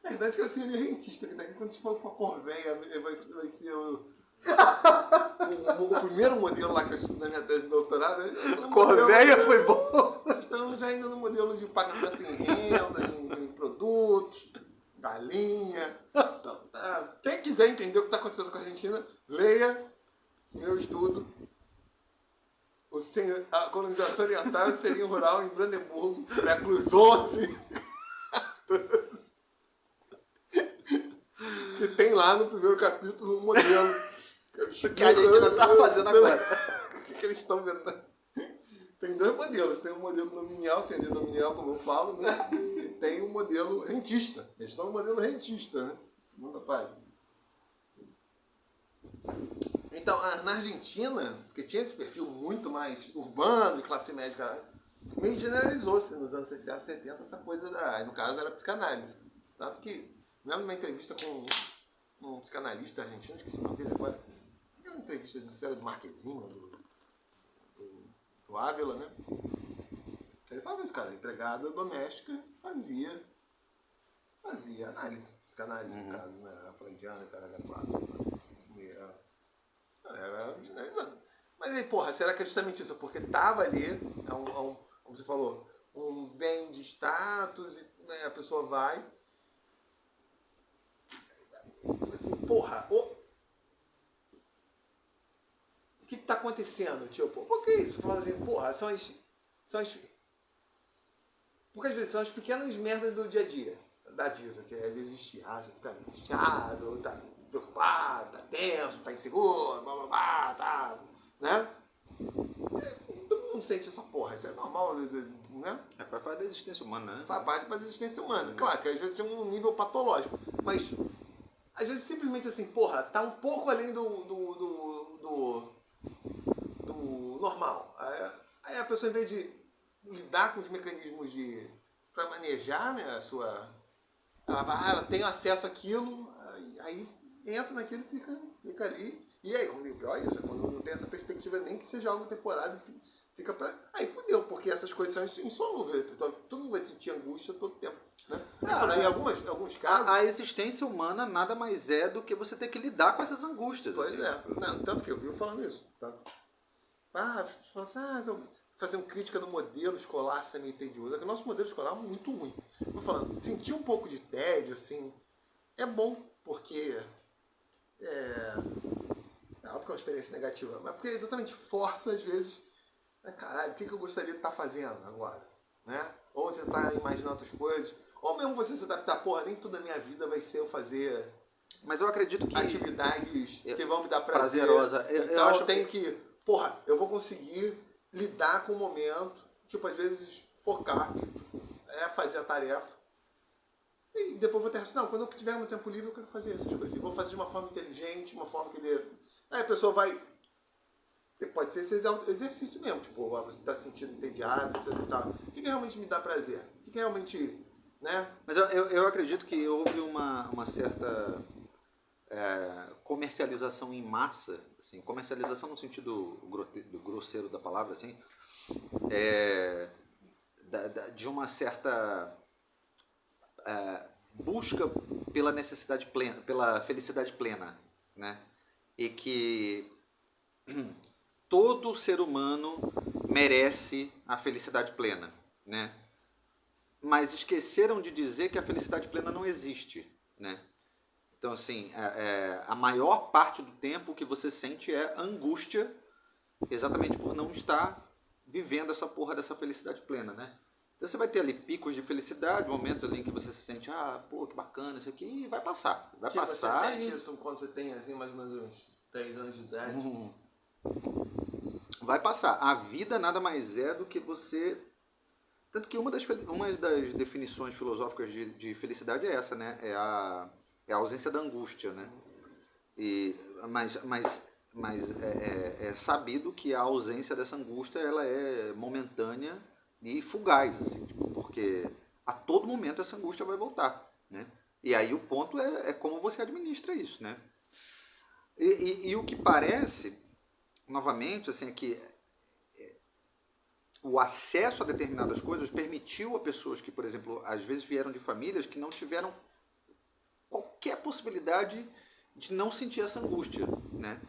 Na verdade, que é o senhorio rentista, que daqui quando a gente for a Corvéia vai ser o primeiro modelo lá que eu estudo na minha tese de doutorado. Corvéia foi bom! Estamos já indo no modelo de pagamento em renda, em produtos, galinha. Então, quem quiser entender o que está acontecendo com a Argentina, leia meu estudo. A colonização oriental e o selinho rural em Brandeburgo, séculos XI. Que tem lá no primeiro capítulo um modelo. Que a Argentina está fazendo agora. O que eles estão vendo? Tem dois modelos. Tem o modelo dominial, senhorio dominial, como eu falo, né? E tem o modelo rentista. Eles estão no modelo rentista, né? Segunda página. Então, na Argentina, porque tinha esse perfil muito mais urbano, de classe média, cara, meio generalizou-se nos anos 60, 70, essa coisa no caso era psicanálise. Tanto que, lembro de uma entrevista com um psicanalista argentino, esqueci o nome dele agora, aquelas entrevistas do Céu do Marquezinho, do Ávila, né? Ele falava isso, cara, a empregada doméstica fazia análise, psicanálise, no caso, né? A freudiana, cara, H4. Era generalizado. Mas aí, porra, será que é justamente isso? Porque tava ali, como você falou, um bem de status, e né, a pessoa vai. Assim, porra, o que tá acontecendo? Tipo, por que isso? Fala assim, porra, são as. Porque às vezes são as pequenas merdas do dia a dia, da vida, que é de existir. Você fica angustiado, tá preocupado, tá tenso, tá inseguro, blá blá blá, tá. Né? Todo mundo sente essa porra, isso é normal, né? Faz parte da existência humana, né? Faz parte da existência humana. Claro que às vezes tem um nível patológico, mas às vezes simplesmente assim, porra, tá um pouco além do normal. Aí a pessoa, em vez de lidar com os mecanismos para manejar, né, a sua... Ela tem acesso àquilo, aí entra naquilo e fica ali. E aí, como pior isso, é quando não tem essa perspectiva nem que seja algo temporário, fica pra... Aí fudeu, porque essas coisas são insolúveis. Tu não vai sentir angústia todo tempo, né? Em alguns casos... A existência humana nada mais é do que você ter que lidar com essas angústias. Pois assim. é. Não, tanto que eu vi falando isso. Fazer uma crítica do modelo escolar semi-tedioso. O nosso modelo escolar é muito ruim. Eu falando, sentir um pouco de tédio, assim, é bom, porque é óbvio que é uma experiência negativa, mas porque exatamente força, às vezes, caralho, o que eu gostaria de estar fazendo agora? Né? Ou você está imaginando outras coisas, ou mesmo você se adaptar, porra, nem tudo da minha vida vai ser eu fazer... Mas eu acredito que... atividades que vão me dar prazer. Prazerosa. Então eu tenho que... Porra, eu vou conseguir lidar com o momento. Tipo, às vezes, focar. Fazer a tarefa. E depois vou ter... Não, quando eu tiver meu tempo livre, eu quero fazer essas coisas. E vou fazer de uma forma inteligente, uma forma que dê... Aí a pessoa vai... Pode ser esse exercício mesmo. Tipo, você está se sentindo entediado, etc e tal. O que realmente me dá prazer? O que realmente... Né? Mas eu acredito que houve uma certa comercialização em massa, assim, comercialização no sentido grosseiro da palavra, assim, de uma certa busca pela necessidade plena, pela felicidade plena, né? E que todo ser humano merece a felicidade plena, né? Mas esqueceram de dizer que a felicidade plena não existe, né? Então, assim, a maior parte do tempo que você sente é angústia, exatamente por não estar vivendo essa porra dessa felicidade plena, né? Então você vai ter ali picos de felicidade, momentos ali em que você se sente, pô, que bacana isso aqui, e vai passar. Vai passar. Você sente isso quando você tem, assim, mais ou menos uns 3 anos de idade? Vai passar. A vida nada mais é do que você... Tanto que uma das definições filosóficas de felicidade é essa, né? É a ausência da angústia, né? Mas é sabido que a ausência dessa angústia ela é momentânea e fugaz, assim, tipo, porque a todo momento essa angústia vai voltar, né? E aí o ponto é como você administra isso, né? E o que parece, novamente, assim, é que o acesso a determinadas coisas permitiu a pessoas que, por exemplo, às vezes vieram de famílias que não tiveram qualquer possibilidade de não sentir essa angústia, né?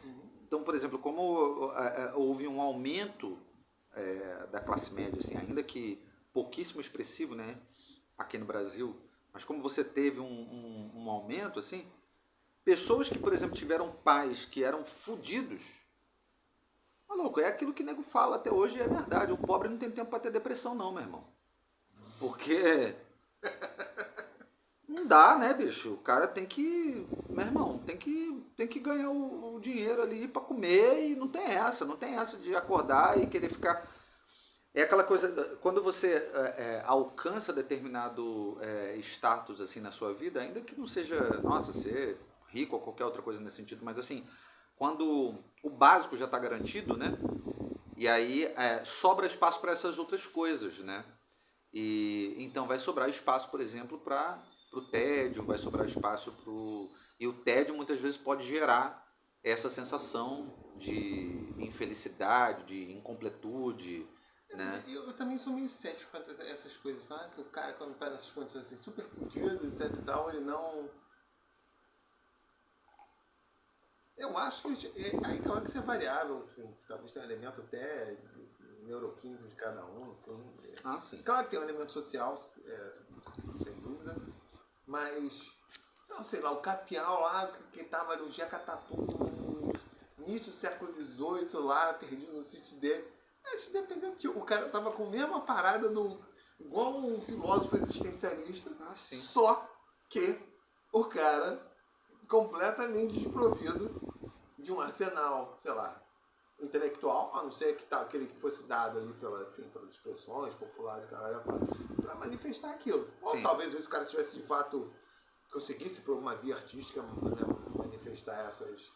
Então, por exemplo, como houve um aumento da classe média, assim, ainda que pouquíssimo expressivo, né, aqui no Brasil, mas como você teve um aumento, assim, pessoas que, por exemplo, tiveram pais que eram fodidos, maluco, é aquilo que o nego fala até hoje, é verdade. O pobre não tem tempo para ter depressão, não, meu irmão. Porque não dá, né, bicho? O cara tem que, meu irmão, tem que ganhar o dinheiro ali para comer e não tem essa de acordar e querer ficar. É aquela coisa, quando você alcança determinado status assim na sua vida, ainda que não seja, nossa, ser rico ou qualquer outra coisa nesse sentido, mas assim, quando o básico já está garantido, né? E aí sobra espaço para essas outras coisas, né? E então vai sobrar espaço, por exemplo, para o tédio, vai sobrar espaço para o... E o tédio muitas vezes pode gerar essa sensação de infelicidade, de incompletude, né? Eu também sou meio cético quanto a essas coisas. Falar que o cara, quando está nessas condições assim, super fodidas e tal, ele não... Eu acho que aí claro que isso é variável, enfim, talvez tenha um elemento até neuroquímico de cada um, enfim. Sim. Claro que tem um elemento social, sem dúvida, mas, não sei lá, o Capial lá, que estava no Jacatatu, no início do século XVIII lá, perdido no sítio dele, isso dependendo, o cara tava com a mesma parada igual um filósofo existencialista, só que o cara completamente desprovido de um arsenal, sei lá, intelectual, a não ser que aquele que fosse dado ali pelas expressões populares, caralho, para manifestar aquilo. Ou Sim. talvez esse cara tivesse de fato conseguisse por alguma via artística, né, manifestar essas...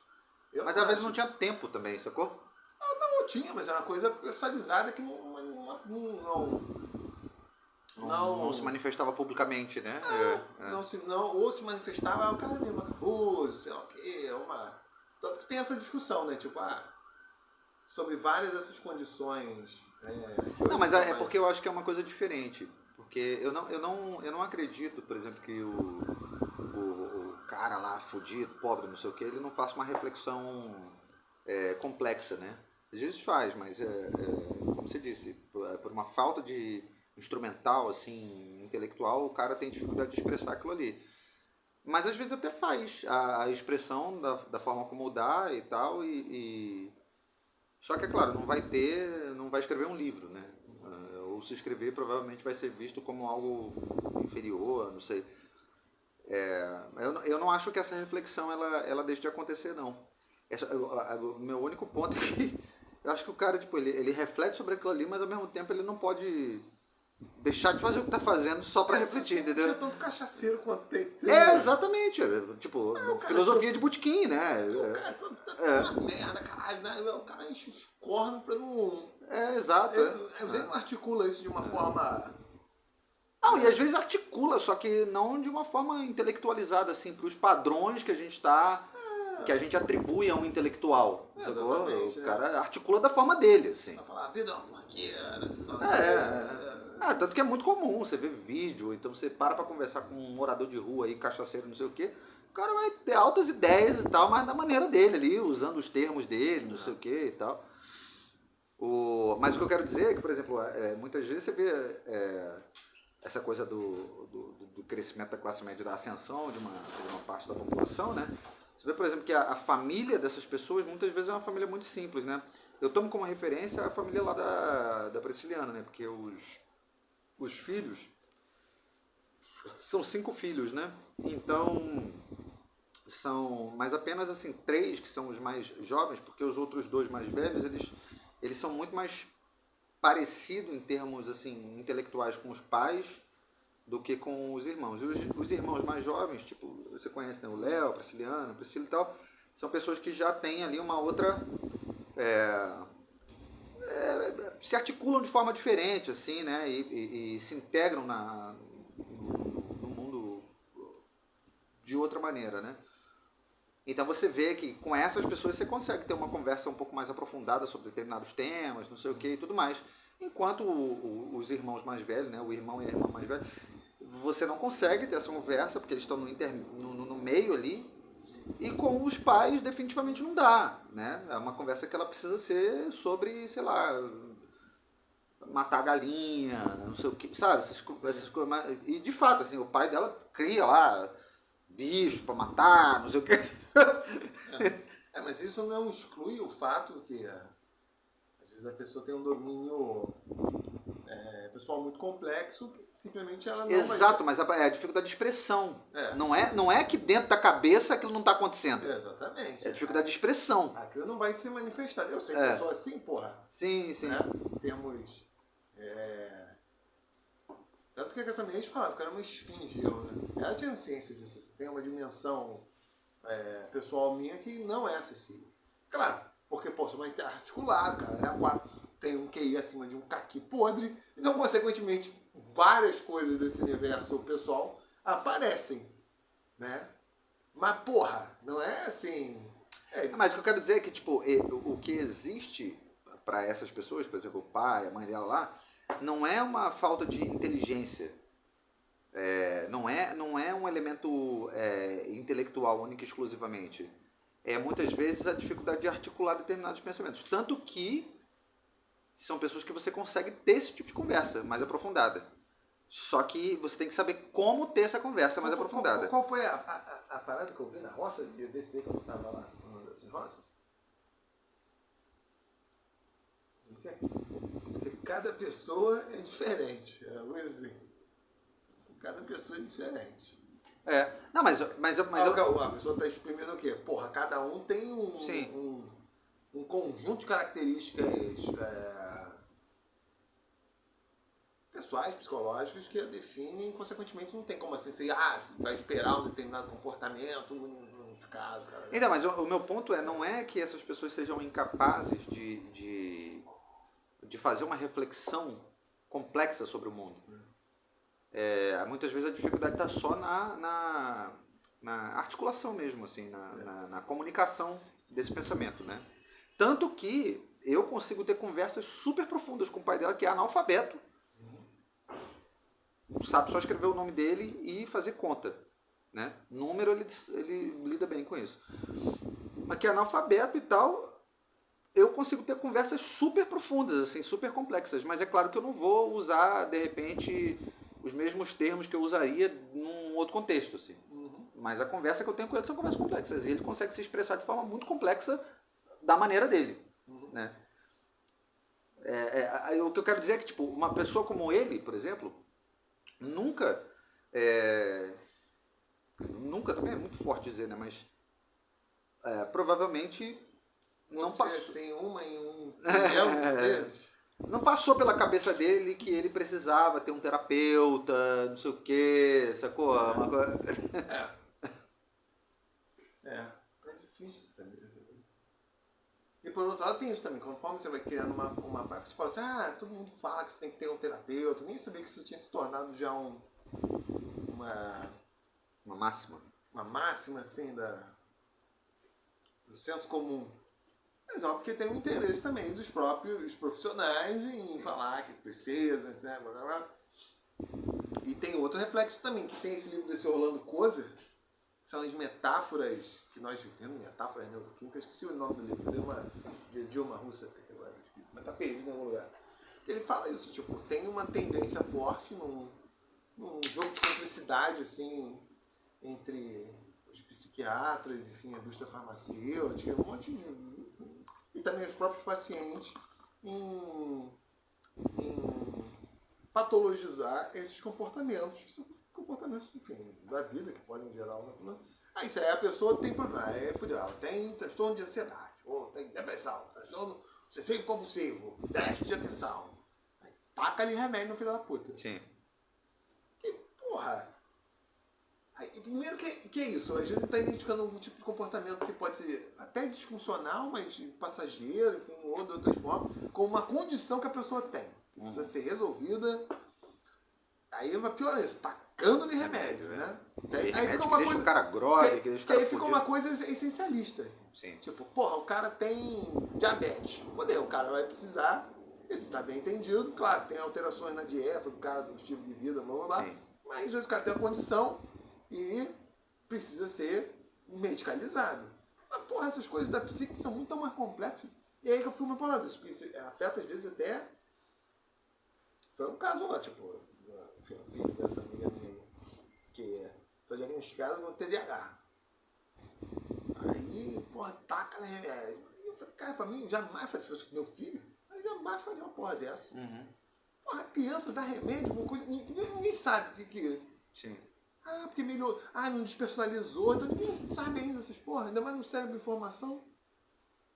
Mas às vezes não tinha tempo também, sacou? Não tinha, mas era uma coisa personalizada que Não se manifestava publicamente, né? Ou se manifestava, o cara é meio macaroso, sei lá o quê, tanto que tem essa discussão, né? Tipo, sobre várias dessas condições. Não, mas é porque eu acho que é uma coisa diferente. Porque eu não acredito, por exemplo, que o cara lá, fudido, pobre, não sei o que, ele não faça uma reflexão complexa, né? Às vezes faz, mas, como você disse, por uma falta de instrumental, assim, intelectual, o cara tem dificuldade de expressar aquilo ali. Mas às vezes até faz a expressão da forma como dá e tal, Só que, é claro, não vai escrever um livro, né? Ou se escrever, provavelmente vai ser visto como algo inferior, não sei. Eu não acho que essa reflexão, ela deixe de acontecer, não. O meu único ponto é que eu acho que o cara, tipo, ele reflete sobre aquilo ali, mas ao mesmo tempo ele não pode deixar de fazer o que tá fazendo só pra refletir, entendeu? Não tinha tanto cachaceiro quanto tem. Exatamente. Tipo, filosofia de botequim, né? O cara tá uma merda, caralho. Né? O cara enche os cornos pra não... Exato. Você não articula isso de uma forma... Não, e às vezes articula, só que não de uma forma intelectualizada, assim, pros padrões que a gente que a gente atribui a um intelectual. Exatamente, o cara articula da forma dele, assim. Vai falar, a vida é uma porqueira. Tanto que é muito comum, você vê vídeo, então você para pra conversar com um morador de rua aí, cachaceiro, não sei o quê, o cara vai ter altas ideias e tal, mas da maneira dele ali, usando os termos dele, não sei o quê e tal. Mas o que eu quero dizer é que, por exemplo, muitas vezes você vê essa coisa do crescimento da classe média, da ascensão de uma parte da população, né? Você vê, por exemplo, que a família dessas pessoas muitas vezes é uma família muito simples, né? Eu tomo como referência a família lá da Prisciliana, né? Porque os filhos são 5 filhos, né? Então são mais apenas assim 3 que são os mais jovens, porque os outros 2 mais velhos eles são muito mais parecidos em termos assim intelectuais com os pais do que com os irmãos. E os irmãos mais jovens, tipo, você conhece, né? O Léo, a Prisciliana, a Priscila e tal, são pessoas que já têm ali uma outra... se articulam de forma diferente, assim, né? E se integram no mundo de outra maneira, né? Então você vê que com essas pessoas você consegue ter uma conversa um pouco mais aprofundada sobre determinados temas, não sei o que e tudo mais. Enquanto os irmãos mais velhos, né? O irmão e a irmã mais velha, você não consegue ter essa conversa, porque eles estão no meio ali, e com os pais definitivamente não dá, né? É uma conversa que ela precisa ser sobre, sei lá, matar galinha, não sei o que, sabe? Essas coisas. E de fato, assim, o pai dela cria lá bicho pra matar, não sei o que. Mas isso não exclui o fato que às vezes a pessoa tem um domínio pessoal muito complexo que simplesmente ela não... Exato, mas é a dificuldade de expressão. Não é que dentro da cabeça aquilo não está acontecendo. Exatamente. É a dificuldade de expressão. Aquilo não vai ser manifestado. Eu sei que eu sou assim, porra. Sim, sim. Né? Temos... Tanto que essa menina falava que era uma esfinge. Ela tinha ciência disso. Tem uma dimensão pessoal minha que não é acessível. Claro, porque, pô, sou mais articulado, cara. Tem um QI acima de um caqui podre. Então, consequentemente, várias coisas desse universo pessoal aparecem, né? Mas, porra, não é assim... Mas o que eu quero dizer é que, tipo, o que existe para essas pessoas, por exemplo, o pai, a mãe dela lá, não é uma falta de inteligência. Não é um elemento intelectual único e exclusivamente. É muitas vezes a dificuldade de articular determinados pensamentos. Tanto que são pessoas que você consegue ter esse tipo de conversa mais aprofundada. Só que você tem que saber como ter essa conversa mais aprofundada. Qual foi a parada que eu vi na roça de descer quando eu estava lá numa dessas roças? Porque cada pessoa é diferente. É algo assim. Cada pessoa é diferente. Não, mas a pessoa está exprimindo o quê? Porra, cada um tem um conjunto de características pessoais, psicológicas que a definem e, consequentemente, não tem como assim você vai esperar um determinado comportamento unificado, cara. Então, mas o meu ponto não é que essas pessoas sejam incapazes de fazer uma reflexão complexa sobre o mundo. Muitas vezes a dificuldade está só na articulação mesmo, assim, na comunicação desse pensamento, né? Tanto que eu consigo ter conversas super profundas com o pai dela, que é analfabeto. sabe só escrever o nome dele e fazer conta, né? Número, ele lida bem com isso. Mas que é analfabeto e tal, eu consigo ter conversas super profundas, assim, super complexas. Mas é claro que eu não vou usar, de repente, os mesmos termos que eu usaria num outro contexto, assim. Mas a conversa que eu tenho com ele são conversas complexas. E ele consegue se expressar de forma muito complexa da maneira dele, né? O que eu quero dizer é que, tipo, uma pessoa como ele, por exemplo, nunca também é muito forte dizer, né? Mas provavelmente não passou. Assim, uma em um milhão de vezes. Não passou pela cabeça dele que ele precisava ter um terapeuta, não sei o quê, sacou? Uma coisa... É difícil saber. E por outro lado tem isso também, conforme você vai criando uma prática, você fala assim, todo mundo fala que você tem que ter um terapeuta, eu nem sabia que isso tinha se tornado já uma máxima. Uma máxima, assim, do senso comum. Mas óbvio que tem um interesse também dos próprios profissionais em falar que precisa, né, blá, blá, blá. E tem outro reflexo também, que tem esse livro desse Orlando Kozer, que são as metáforas que nós vivemos, metáforas neuroquímicas, esqueci o nome do livro, deu uma de Dilma Rousseff, agora escrito, mas tá perdido em algum lugar. Ele fala isso, tipo, tem uma tendência forte num jogo de cumplicidade, assim, entre os psiquiatras, enfim, a indústria farmacêutica, um monte de... E também os próprios pacientes em patologizar esses comportamentos, que são comportamentos, enfim, da vida, que podem gerar um problema. Isso aí a pessoa tem problema, ela tem transtorno de ansiedade, ou tem depressão, transtorno obsessivo compulsivo, déficit de atenção. Aí taca ali remédio no filho da puta. Sim. Que porra! Aí, primeiro que é isso, às vezes você está identificando algum tipo de comportamento que pode ser até disfuncional, mas passageiro, enfim, ou de outras formas, com uma condição que a pessoa tem, que precisa ser resolvida. Aí vai piorar isso, tacando-lhe remédio, né? Aí fica uma coisa. O cara grogue, que aí fica uma coisa essencialista. Sim. Tipo, porra, o cara tem diabetes. Poder, o cara vai precisar, isso está bem entendido, claro, tem alterações na dieta do cara, do estilo de vida, blá blá blá. Sim. Mas às vezes o cara tem uma condição e precisa ser medicalizado. Mas, porra, essas coisas da psique são muito mais complexas. E aí que eu fui uma parada, isso afeta às vezes até... Foi um caso lá, tipo, o filho dessa amiga minha aí, que foi diagnosticado com TDAH. Aí, porra, taca na remédio. E eu falei, cara, pra mim, jamais, se fosse meu filho, eu jamais faria uma porra dessa. Porra, a criança dá remédio, uma coisa, ninguém sabe o que é. Sim. Porque melhorou. Não despersonalizou. Então ninguém sabe ainda essas porra. Ainda mais no cérebro de informação.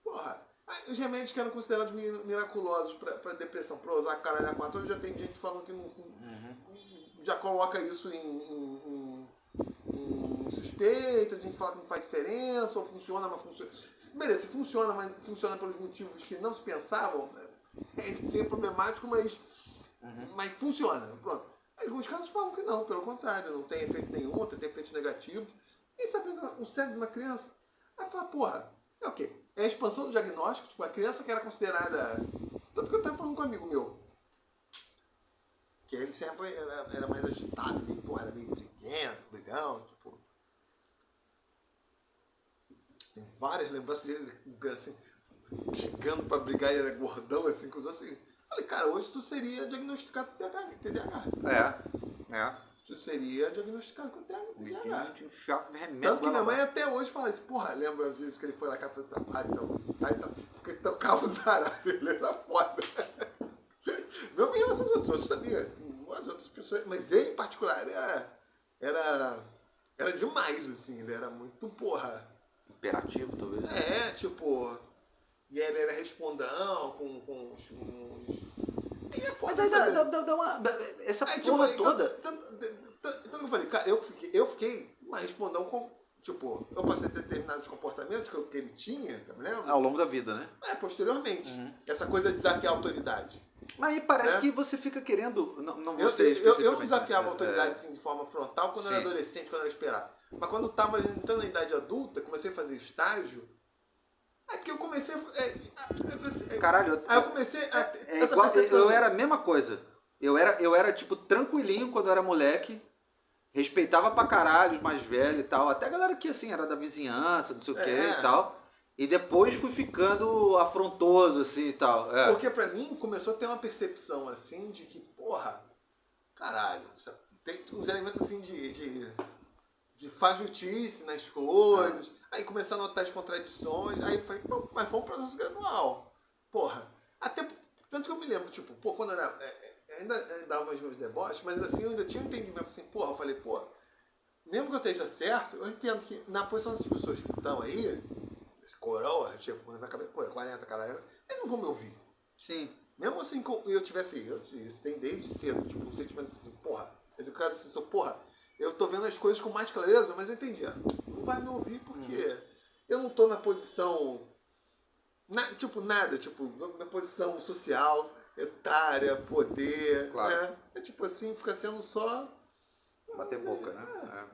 Porra. Os remédios que eram considerados miraculosos pra depressão, pra usar caralho a 4, hoje já tem gente falando que não já coloca isso em suspeita, a gente fala que não faz diferença, ou funciona, mas funciona. Beleza, se funciona, mas funciona pelos motivos que não se pensavam, é sempre problemático, mas funciona. Pronto. Alguns casos falam que não, pelo contrário, não tem efeito nenhum, tem efeitos negativos. E sabe o cérebro de uma criança? Aí fala, porra, é o quê? É a expansão do diagnóstico, tipo, a criança que era considerada... Tanto que eu estava falando com um amigo meu, que ele sempre era mais agitado, ele, porra, era meio brigão, tipo... Tem várias lembranças dele, assim, chegando pra brigar, e ele era gordão, assim, com os assim... Falei, cara, hoje tu seria diagnosticado com TDAH. Tu seria diagnosticado com TDAH. Tanto que minha mãe até hoje fala assim, porra, lembra às vezes que ele foi lá cá fazer trabalho e tal, porque ele tocava os aralhos, ele era foda. Não me relação aos outros também, as outras pessoas, mas ele em particular, ele era demais, assim, ele era muito, porra... Imperativo, talvez. Tipo... E ele era respondão, com os... E é foda. Mas aí dá uma... Essa porra toda... Então eu falei, cara, eu fiquei uma respondão com... Tipo, eu passei a ter determinados comportamentos que ele tinha, tá me lembro? Ao longo da vida, né? Posteriormente. Essa coisa de desafiar a autoridade. Mas aí parece que você fica querendo... Não eu não desafiava a autoridade assim, de forma frontal quando eu era adolescente, quando eu era esperado. Mas quando eu tava entrando na idade adulta, comecei a fazer estágio, porque eu comecei Caralho, aí eu comecei a... eu era a mesma coisa. Eu era, tipo, tranquilinho quando eu era moleque. Respeitava pra caralho os mais velhos e tal. Até a galera que, assim, era da vizinhança, não sei o que e tal. E depois fui ficando afrontoso, assim, e tal. Porque pra mim começou a ter uma percepção, assim, de que, porra, caralho, tem uns elementos, assim, de fajutice nas coisas. Aí começar a notar as contradições. Aí foi, mas foi um processo gradual. Porra, até, tanto que eu me lembro, tipo, pô, quando eu era... ainda dava os meus deboches, mas assim, eu ainda tinha um entendimento assim, porra, eu falei, pô, mesmo que eu esteja certo, eu entendo que na posição dessas pessoas que estão aí, esse coroa, tipo, na cabeça, pô, 40, caralho, eles não vão me ouvir. Sim. Mesmo assim, eu tivesse, isso tem desde cedo, tipo, um sentimento assim, porra, mas o cara assim, porra, eu tô vendo as coisas com mais clareza, mas eu entendi, não vai me ouvir porque eu não tô na posição, tipo, nada, tipo, na posição social, etária, poder, claro. né? É tipo assim, fica sendo só... Bater boca, né?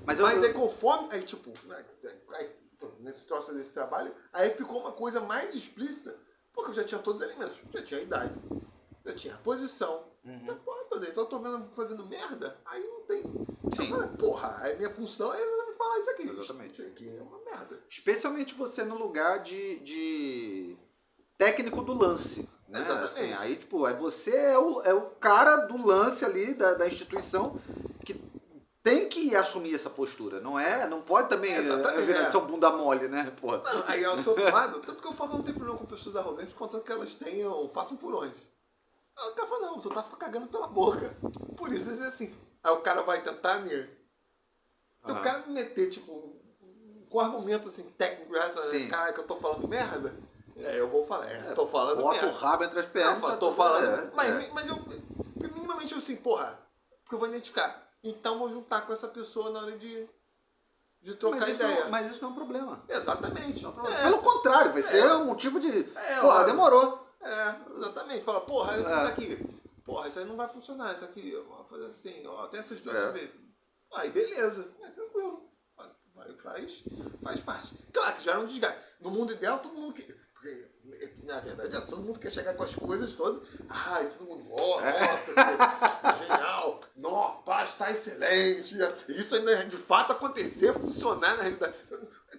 Mas aí conforme, aí tipo, aí, nesse troço desse trabalho, aí ficou uma coisa mais explícita, porque eu já tinha todos os elementos, já tinha a idade, já tinha a posição. Então, eu tô vendo fazendo merda, aí não tem... Eu falei, porra, a minha função é me falar isso aqui. Exatamente. Isso aqui é uma merda. Especialmente você no lugar de técnico do lance. Né? Exatamente. Assim, aí, tipo, aí você é o cara do lance ali, da instituição, que tem que assumir essa postura. Não pode também ser um bunda mole, né? Porra. Não, aí ao seu outro lado, tanto que eu falo que não tem problema com pessoas arrogantes, contanto que elas façam por onde. Aí o cara fala, não, você tá cagando pela boca. Por isso, assim. Aí o cara vai tentar me... Se o cara me meter, tipo, com argumentos assim, técnicos, racionais, caralho, que eu tô falando merda, aí eu vou falar, eu tô falando bota merda. o rabo entre as pernas. Eu tô falando. Mas eu, minimamente, eu assim, porra, porque eu vou identificar. Então vou juntar com essa pessoa na hora de trocar ideia. Mas isso não é um problema. Exatamente. Não é um problema. Pelo contrário, vai ser um motivo de... porra, demorou. Exatamente. Fala, porra, isso aqui. Porra, isso aí não vai funcionar. Isso aqui, eu vou fazer assim, ó, tem essas duas vezes. Aí, beleza. Tranquilo. Faz parte. Claro que já é um desgaste. No mundo ideal, todo mundo quer. Porque, na verdade, todo mundo quer chegar com as coisas todas. Ai, todo mundo, nossa, que genial. Nossa, paz, está excelente. Isso ainda de fato acontecer, funcionar na realidade.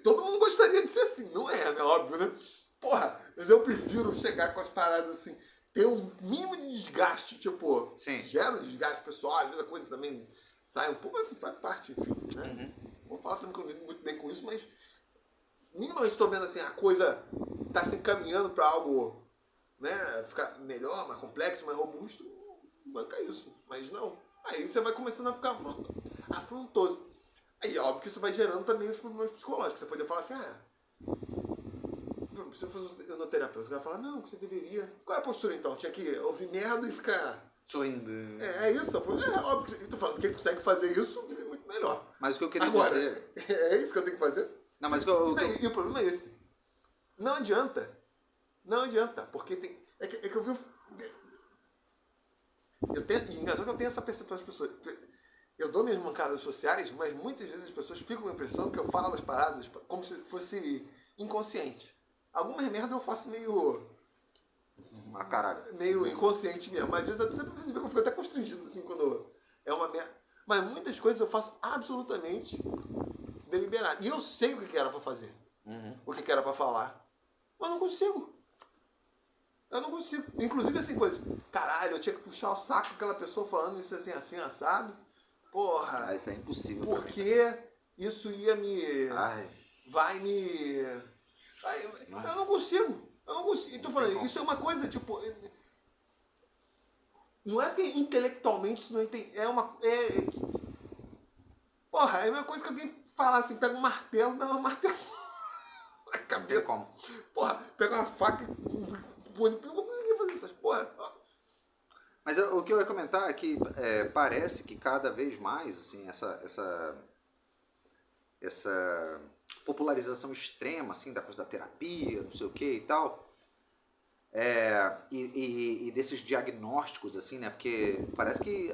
Todo mundo gostaria de ser assim, não é, né? Óbvio, né? Porra, mas eu prefiro chegar com as paradas assim, ter um mínimo de desgaste, tipo, gera um desgaste pessoal, às vezes a coisa também sai um pouco, mas faz parte, enfim, né? Vou falar também que eu lido muito bem com isso, mas minimamente estou vendo assim, a coisa tá se encaminhando para algo, né, ficar melhor, mais complexo, mais robusto, banca isso, mas não. Aí você vai começando a ficar afrontoso. Aí óbvio que isso vai gerando também os problemas psicológicos. Você pode falar assim, se eu fosse no terapeuta, eu ia falar, não, que você deveria... Qual é a postura então? Tinha que ouvir merda e ficar... Sorrindo. É isso, óbvio que eu tô falando, quem consegue fazer isso vive muito melhor. Mas o que eu queria agora, dizer... É isso que eu tenho que fazer? Não, mas e o problema é esse. Não adianta, porque tem... É que eu vi... Engraçado que eu tenho essa percepção das pessoas. Eu dou minhas mancadas sociais, mas muitas vezes as pessoas ficam com a impressão que eu falo as paradas como se fosse inconsciente. Algumas merda eu faço meio... caralho. Meio inconsciente mesmo. Mas às vezes até perceber que eu fico até constrangido assim quando é uma merda. Mas muitas coisas eu faço absolutamente deliberado. E eu sei o que era pra fazer. O que era pra falar. Mas não consigo. Eu não consigo. Inclusive assim, coisas. Caralho, eu tinha que puxar o saco daquela pessoa falando isso assim, assim, assado. Porra. Isso é impossível. Porque isso ia me... Vai me... Eu não consigo. Então, falando, isso é uma coisa, tipo... Não é que intelectualmente isso não entende. Porra, é a mesma coisa que alguém falar assim, pega um martelo, dá um martelo na cabeça. Como? Porra, pega uma faca e... Eu não vou conseguir fazer essas porra. Mas o que eu ia comentar é que parece que cada vez mais, assim, essa popularização extrema, assim, da coisa da terapia, não sei o que e tal, e desses diagnósticos, assim, né, porque parece que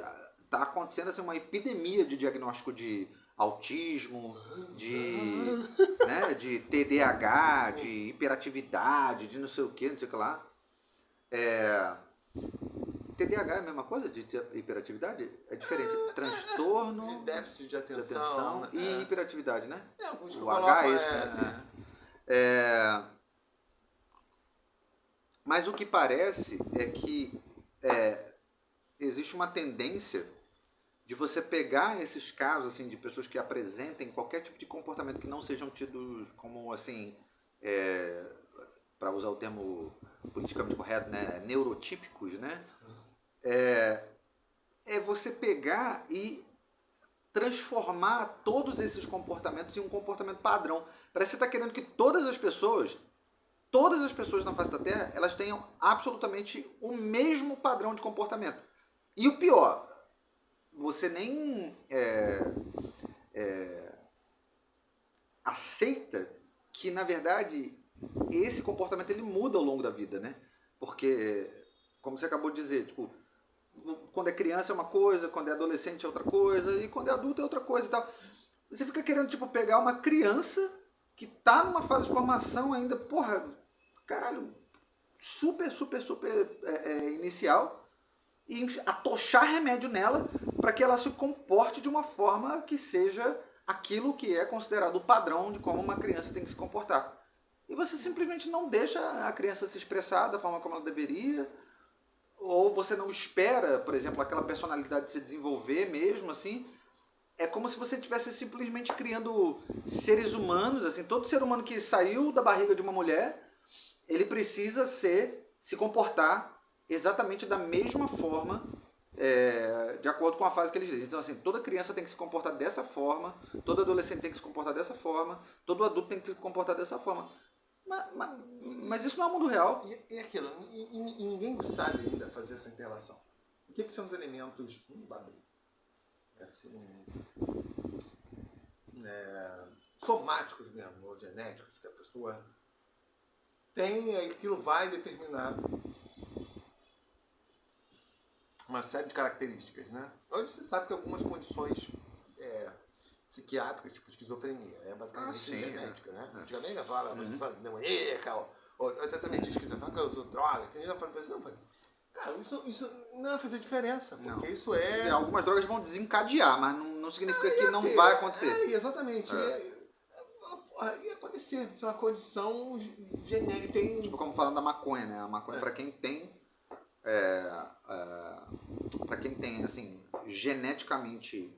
tá acontecendo, assim, uma epidemia de diagnóstico de autismo, de TDAH, de hiperatividade, de não sei o que lá. TDAH é a mesma coisa de hiperatividade? É diferente. Transtorno de déficit de atenção, e hiperatividade, né? Alguns que o H é isso, assim. Mas o que parece é que existe uma tendência de você pegar esses casos assim, de pessoas que apresentem qualquer tipo de comportamento que não sejam tidos como assim, para usar o termo politicamente correto, né, neurotípicos, né? É você pegar e transformar todos esses comportamentos em um comportamento padrão. Parece que você está querendo que todas as pessoas na face da Terra, elas tenham absolutamente o mesmo padrão de comportamento. E o pior, você nem aceita que, na verdade, esse comportamento ele muda ao longo da vida, né? Porque, como você acabou de dizer, tipo, quando é criança é uma coisa, quando é adolescente é outra coisa, e quando é adulto é outra coisa e tal. Você fica querendo, tipo, pegar uma criança que tá numa fase de formação ainda, porra, caralho, super inicial, e atochar remédio nela para que ela se comporte de uma forma que seja aquilo que é considerado o padrão de como uma criança tem que se comportar. E você simplesmente não deixa a criança se expressar da forma como ela deveria, ou você não espera, por exemplo, aquela personalidade se desenvolver mesmo, assim. É como se você estivesse simplesmente criando seres humanos, assim, todo ser humano que saiu da barriga de uma mulher, ele precisa se comportar exatamente da mesma forma, de acordo com a fase que eles dizem. Então, assim, toda criança tem que se comportar dessa forma, todo adolescente tem que se comportar dessa forma, todo adulto tem que se comportar dessa forma. Mas isso não é o mundo real. E aquilo, e ninguém sabe ainda fazer essa interrelação. O que são os elementos assim, somáticos mesmo, ou genéticos, que a pessoa tem, e aquilo vai determinar uma série de características, né? Hoje você sabe que algumas condições psiquiátricas, tipo esquizofrenia, é basicamente genética, né? Antigamente eu falava, você sabe, demoníaca, ou até essa mente esquizofrênica, eu uso droga, tem gente falando assim, não, cara, isso não vai fazer diferença, porque não. Isso é... Algumas drogas vão desencadear, mas não significa que não vai acontecer. Exatamente. Ia acontecer, isso é uma condição genética. Tipo, como falando da maconha, né? A maconha, para quem tem... para quem tem, assim, geneticamente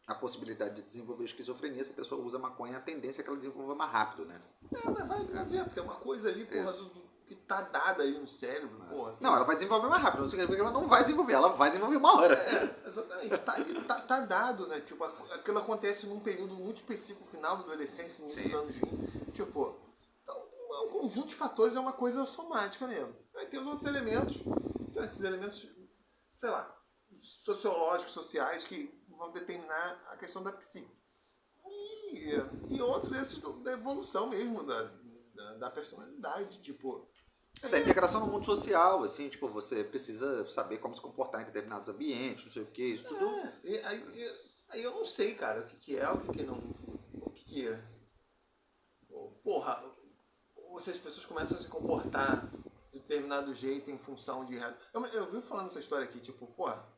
a possibilidade de desenvolver esquizofrenia, se a pessoa usa maconha, a tendência é que ela desenvolva mais rápido, né? Mas vai ver, porque é uma coisa ali, porra, que tá dada aí no cérebro, porra. Não, ela vai desenvolver mais rápido, não significa que ela não vai desenvolver, ela vai desenvolver uma hora. Exatamente, tá dado, né? Tipo, aquilo acontece num período muito específico, final da adolescência, início dos anos 20. Tipo, então, um conjunto de fatores é uma coisa somática mesmo. Aí tem os outros elementos, esses elementos, sei lá, sociológicos, sociais, que vão determinar a questão da psique. E outros desses da evolução mesmo, da personalidade, tipo... Da integração no mundo social, assim, tipo, você precisa saber como se comportar em determinados ambientes, não sei o que, isso tudo. Aí eu não sei, cara, o que é, o que não... O que é... Porra, ou se as pessoas começam a se comportar de determinado jeito em função de... Eu vi falando essa história aqui, tipo, porra...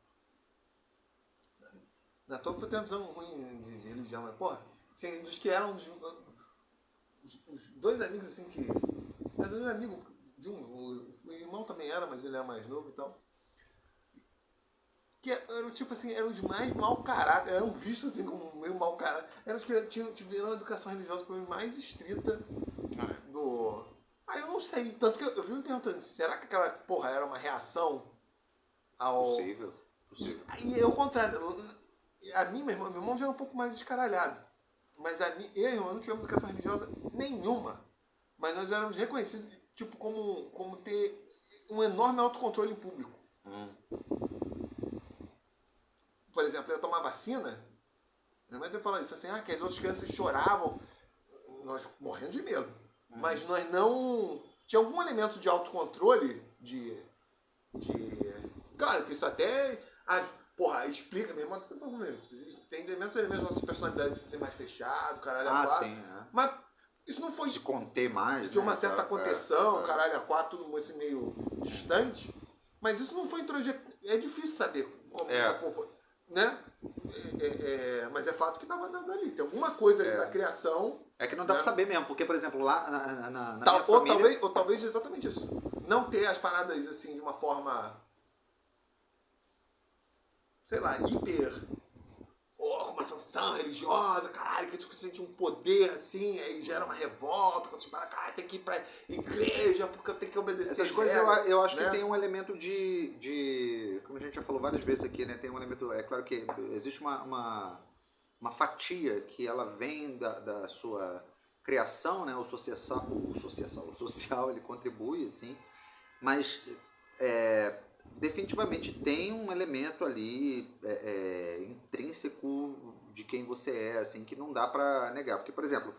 Não é todo que eu tenho uma visão ruim de religião, mas, porra, assim, dos que eram os dois amigos, assim, que... Mas eu era amigo de o irmão também era, mas ele era mais novo e tal. Que eram, tipo assim, eram os mais mau caráter, eram vistos, assim, como meio mau caráter. Eram os que tiveram uma educação religiosa mais estrita do... eu não sei. Tanto que eu vi me perguntando, será que aquela porra era uma reação ao... Possível. E ao contrário... A mim, meu irmão já era um pouco mais descaralhado. Mas eu e meu irmão não tivemos educação religiosa nenhuma. Mas nós éramos reconhecidos, tipo, como ter um enorme autocontrole em público. Por exemplo, eu ia tomar vacina, minha mãe até falou isso, assim, que as outras crianças choravam, nós morrendo de medo. Mas nós não... Tinha algum elemento de autocontrole, Claro, que isso até... Porra, explica, meu irmão tá falando mesmo. Tem elementos da nossa personalidade de ser mais fechado, caralho, sim. Mas isso não foi... De conter mais, de uma certa contenção, caralho, tudo assim meio distante. Mas isso não foi é difícil saber como essa porra, né? Mas é fato que tava dando ali. Tem alguma coisa ali da criação. É que não dá pra saber mesmo, porque, por exemplo, lá na minha ou família... ou talvez exatamente isso. Não ter as paradas assim de uma forma, sei lá, com uma sanção religiosa, caralho, que é difícil sentir um poder assim, aí gera uma revolta, quando você para, caralho, tem que ir pra igreja porque eu tenho que obedecer. Essas coisas eu acho que tem um elemento de. Como a gente já falou várias vezes aqui, né? Tem um elemento. É claro que existe uma fatia que ela vem da sua criação, né? O social ele contribui, assim, mas definitivamente tem um elemento ali intrínseco de quem você é, assim, que não dá pra negar. Porque, por exemplo,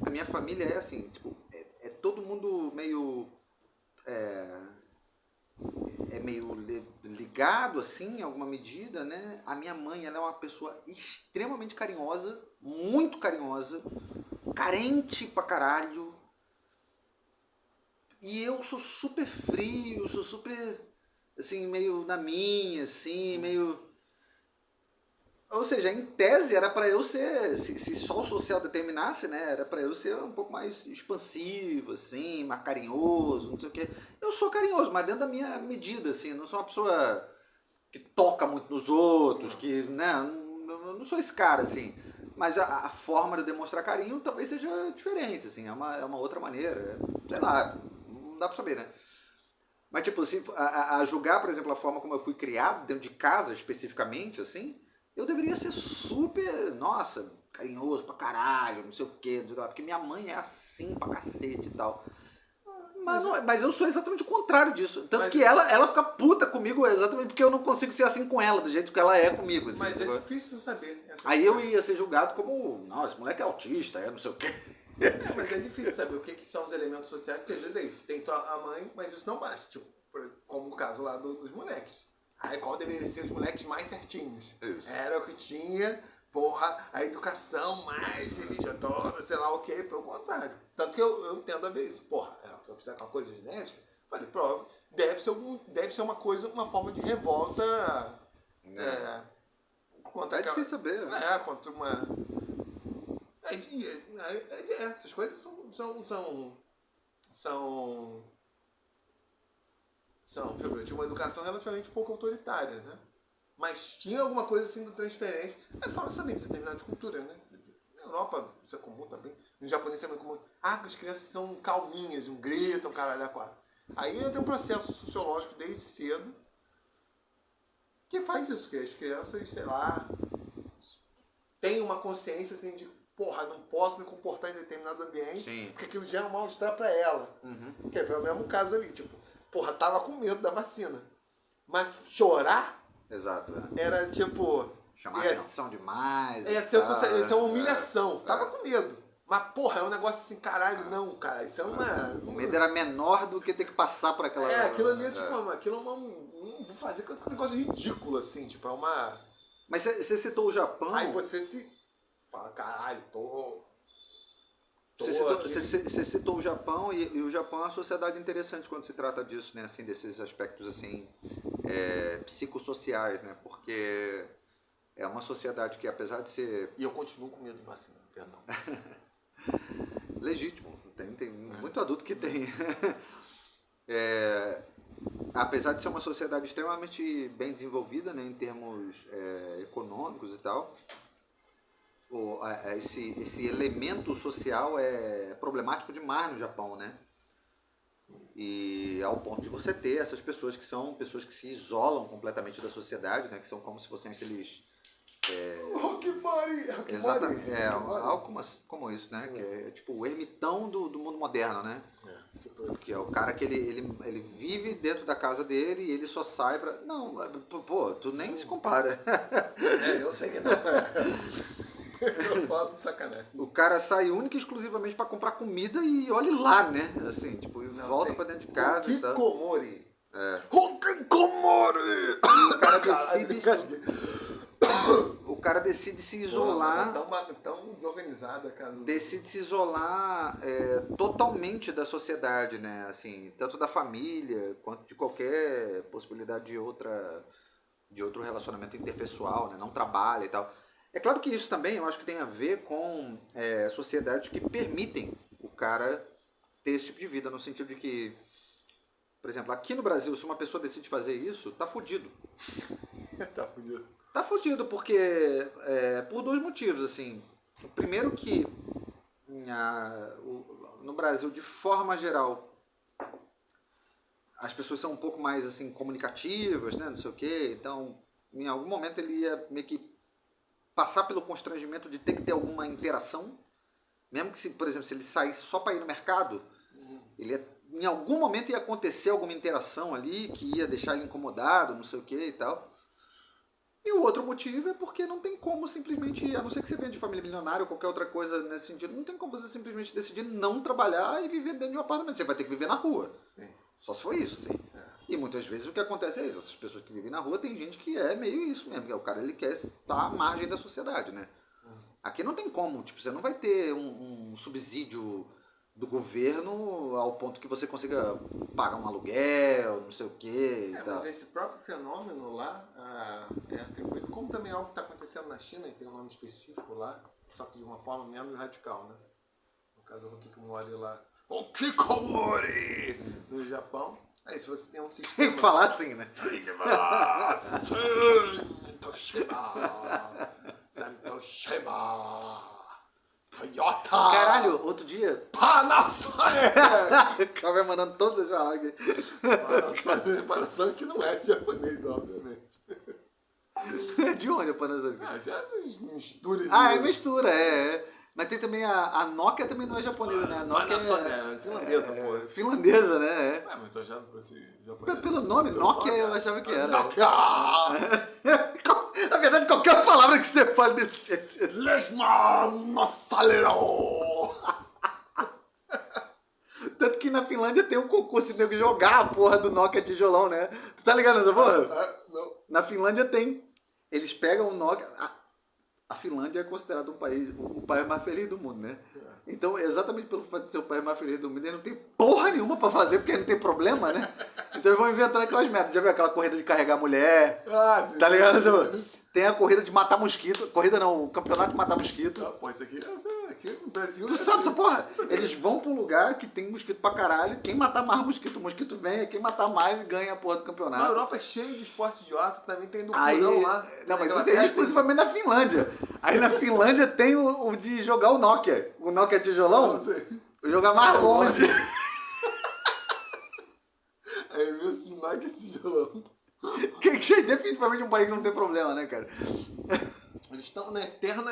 a minha família é assim, tipo, é todo mundo meio meio ligado, assim, em alguma medida, né? A minha mãe, ela é uma pessoa extremamente carinhosa, muito carinhosa, carente pra caralho. E eu sou super frio, sou super, assim, meio na minha, assim, meio... Ou seja, em tese era pra eu ser, se só o social determinasse, né, era pra eu ser um pouco mais expansivo, assim, mais carinhoso, não sei o quê. Eu sou carinhoso, mas dentro da minha medida, assim, não sou uma pessoa que toca muito nos outros, que, né, não sou esse cara, assim. Mas a forma de demonstrar carinho talvez seja diferente, assim, é uma outra maneira, sei lá, não dá pra saber, né. Mas, tipo, a julgar, por exemplo, a forma como eu fui criado, dentro de casa especificamente, assim, eu deveria ser super, nossa, carinhoso pra caralho, não sei o quê, porque minha mãe é assim pra cacete e tal. Mas eu sou exatamente o contrário disso. Tanto que ela fica puta comigo exatamente porque eu não consigo ser assim com ela, do jeito que ela é comigo. Assim, mas é difícil saber. Aí eu ia ser julgado como, não, esse moleque é autista, não sei o quê. Mas é difícil saber o que são os elementos sociais, porque às vezes é isso. Tem a mãe, mas isso não basta. Tipo, como o caso lá dos moleques. Aí qual deveria ser os moleques mais certinhos? Isso. Era o que tinha, porra, a educação mais religiosa, sei lá o quê, pelo contrário. Tanto que eu tendo a ver isso. Porra, se eu precisar de uma coisa genética, falei, prova, deve ser uma coisa, uma forma de revolta. Contra difícil saber. Contra uma. Essas coisas são de uma educação relativamente pouco autoritária, né? Mas tinha alguma coisa assim da transferência. Fala também de determinada cultura, né? Na Europa isso é comum também. No japonês é muito comum. As crianças são calminhas, não gritam, caralho, a quatro. Aí tem um processo sociológico desde cedo que faz isso, que as crianças, sei lá, têm uma consciência assim de, porra, não posso me comportar em determinados ambientes, sim, porque aquilo gera um mal-estar pra ela. Uhum. Que foi o mesmo caso ali, tipo, porra, tava com medo da vacina. Mas chorar, exato, era tipo... chamar atenção demais. Essa é uma humilhação. Tava com medo. Mas, porra, é um negócio assim, caralho, não, cara. Isso é uma... O medo era menor do que ter que passar por aquela... aquilo ali é tipo, aquilo é um... Vou fazer um negócio ridículo, assim, tipo, é uma... Mas você citou o Japão... Aí você se... fala, caralho, Você citou o Japão e o Japão é uma sociedade interessante quando se trata disso, né? Assim, desses aspectos assim, psicossociais, né? Porque é uma sociedade que, apesar de ser... E eu continuo com medo de vacina, perdão. Legítimo, tem muito adulto que tem. Apesar de ser uma sociedade extremamente bem desenvolvida, né, em termos econômicos e tal, esse elemento social é problemático demais no Japão, né? E ao ponto de você ter essas pessoas que são pessoas que se isolam completamente da sociedade, né? Que são como se fossem aqueles... Exatamente, algo como isso, né? Que é tipo o ermitão do mundo moderno, né? Que é o cara que ele vive dentro da casa dele e ele só sai pra... Não, pô, tu nem se compara. Eu sei que não. Eu falo de sacanagem. O cara sai única e exclusivamente pra comprar comida e olhe lá, né? Assim, tipo, e volta pra dentro de casa e tal. Hikikomori. Hikikomori! O cara decide... cara decide se isolar. Tão desorganizada, cara. Decide se isolar totalmente da sociedade, né? Assim, tanto da família quanto de qualquer possibilidade de outro relacionamento interpessoal, né? Não trabalha e tal. É claro que isso também eu acho que tem a ver com sociedades que permitem o cara ter esse tipo de vida, no sentido de que, por exemplo, aqui no Brasil, se uma pessoa decide fazer isso, tá fudido. Tá fudido. Tá fudido, porque por dois motivos, assim. O primeiro que no Brasil, de forma geral, as pessoas são um pouco mais assim comunicativas, né, não sei o quê, então em algum momento ele ia meio que passar pelo constrangimento de ter que ter alguma interação, mesmo que, por exemplo, se ele saísse só para ir no mercado, em algum momento ia acontecer alguma interação ali que ia deixar ele incomodado, não sei o quê e tal. E o outro motivo é porque não tem como simplesmente, a não ser que você venha de família milionária ou qualquer outra coisa nesse sentido, não tem como você simplesmente decidir não trabalhar e viver dentro de um apartamento. Você vai ter que viver na rua. Sim. Só se for isso, assim. E muitas vezes o que acontece é isso. Essas pessoas que vivem na rua, tem gente que é meio isso mesmo. Que o cara ele quer estar à margem da sociedade, né? Aqui não tem como. Tipo, você não vai ter um subsídio do governo ao ponto que você consiga pagar um aluguel, não sei o quê. Mas esse próprio fenômeno lá é atribuído como também algo que está acontecendo na China, e tem um nome específico lá, só que de uma forma menos radical, né? No caso do Hikikomori lá. O Hikikomori! No Japão. Aí se você tem um sistema... Tem que falar assim, né? Santoshima! Toyota! Caralho, outro dia... Panasonic! Acaba mandando todas as palavras aqui. Panasonic não é japonês, obviamente. De onde é Panasonic? Essas misturas. É mistura, Mas tem também a Nokia também não é japonesa, né? A Nokia é finlandesa, pô. Finlandesa, né? Mas eu tô achando que fosse japonês. Pelo nome, Nokia eu achava que era. Nokia! Na verdade, qualquer palavra que você fale desse jeito. Lesma Massalero! Tanto que na Finlândia tem um concurso de jogar a porra do Nokia tijolão, né? Tu tá ligado nessa porra? Não. Na Finlândia tem. Eles pegam o Nokia... A Finlândia é considerado o país mais feliz do mundo, né? Então, exatamente pelo fato de ser o país mais feliz do mundo, ele não tem porra nenhuma pra fazer, porque ele não tem problema, né? Então eles vão inventando aquelas merdas. Já viu aquela corrida de carregar mulher? Sim. Tá ligado? Tem a corrida de matar mosquito. Corrida não, o campeonato de matar mosquito. Pô, isso aqui no Brasil... Tu sabe essa porra? Eles vão pra um lugar que tem mosquito pra caralho. Quem matar mais mosquito, o mosquito vem. Quem matar mais ganha a porra do campeonato. Na Europa é cheio de esporte idiota, também tem do furão lá. Não, mas isso é exclusivamente na Finlândia. Aí na Finlândia tem o de jogar o Nokia. O Nokia tijolão. Jogar mais longe. É imenso de Nokia tijolão. Que é definitivamente um país que não tem problema, né, cara? Eles estão na eterno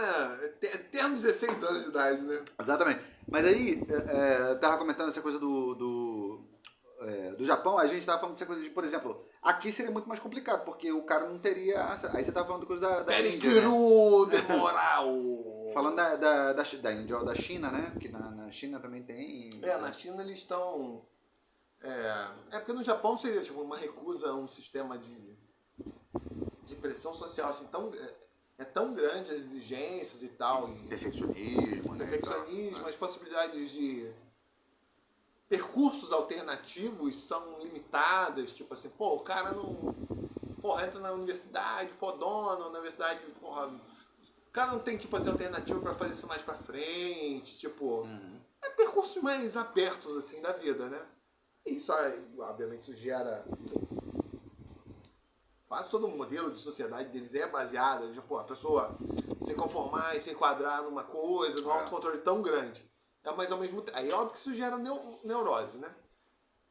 16 anos de idade, né? Exatamente. Mas aí, eu tava comentando essa coisa do Japão, a gente tava falando dessa coisa de, por exemplo, aqui seria muito mais complicado, porque o cara não teria... Aí você tava falando de coisa da Índia, né? de moral! Falando da Índia, da China, né? Que na China também tem... Na China eles estão... porque no Japão seria tipo uma recusa a um sistema de pressão social assim, tão grande as exigências e tal. Perfeccionismo, né? As possibilidades de percursos alternativos são limitadas. Tipo assim, o cara não... entra na universidade fodona, na universidade, o cara não tem, tipo assim, alternativa pra fazer isso mais pra frente, tipo... percursos mais abertos, assim, da vida, né? Isso, obviamente, isso gera... Quase todo o modelo de sociedade deles é baseado em, a pessoa se conformar e se enquadrar numa coisa, num autocontrole tão grande. Mas ao mesmo tempo... Aí é óbvio que isso gera neurose, né?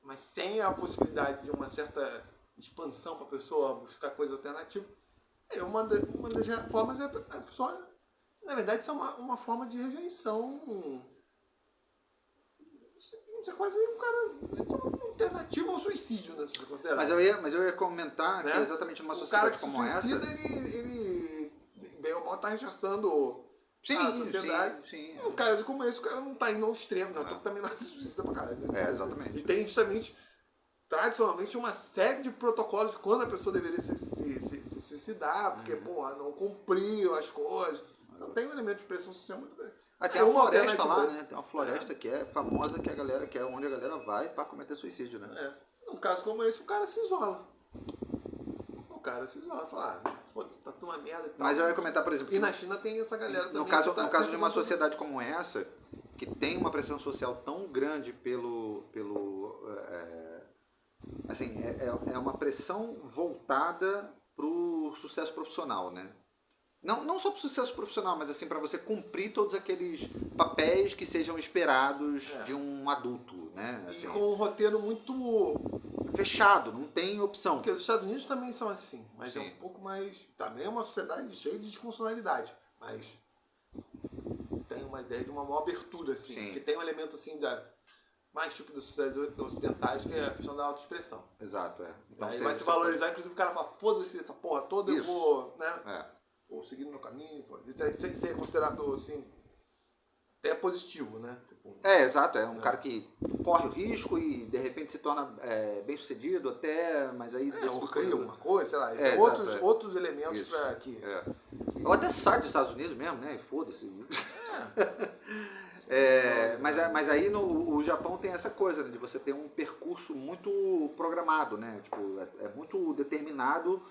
Mas sem a possibilidade de uma certa expansão para a pessoa buscar coisa alternativa, uma das formas é a pessoa... Na verdade, isso é uma forma de rejeição... Isso é quase um cara alternativo ao suicídio, né? Se você considerar. Mas eu ia comentar que exatamente numa sociedade como essa... O cara que se suicida, ele bem ou mal tá rechaçando a sociedade. Sim. Um cara como esse, o cara não tá indo ao extremo, né? Então também não se suicida pra caralho. Né? Exatamente. E tem justamente, tradicionalmente, uma série de protocolos de quando a pessoa deveria se se dar, porque, porra, não cumpriu as coisas. Então tem um elemento de pressão social muito grande. Tem uma floresta lá, né? Tem uma floresta que é famosa, que é onde a galera vai pra cometer suicídio, né? Num caso como esse, o cara se isola. Fala, foda-se, tá tudo uma merda e tal. Mas eu ia comentar, por exemplo... E na China tem essa galera também. No caso de uma sociedade como essa, que tem uma pressão social tão grande assim, é uma pressão voltada pro sucesso profissional, né? Não só pro sucesso profissional, mas assim, para você cumprir todos aqueles papéis que sejam esperados de um adulto, né? Assim, e com um roteiro muito fechado, não tem opção. Porque os Estados Unidos também são assim, mas Sim. é um pouco mais... Também é uma sociedade cheia de disfuncionalidade, mas tem uma ideia de uma maior abertura, assim. Sim. Que tem um elemento, assim, mais tipo das sociedades ocidentais, que é a questão da autoexpressão. Exato, Então aí vai se valorizar, inclusive o cara fala, foda-se essa porra toda, Isso. eu vou, né? Vou seguir no meu caminho, isso é considerado, assim, até positivo, né? Tipo, exato, é um cara que corre o risco e de repente se torna bem sucedido até, mas aí... ou cria alguma coisa, sei lá, tem exato, outros elementos isso. para que... Ou até sai dos Estados Unidos mesmo, né? Foda-se. Mas aí o Japão tem essa coisa, né, de você ter um percurso muito programado, né? Tipo, é muito determinado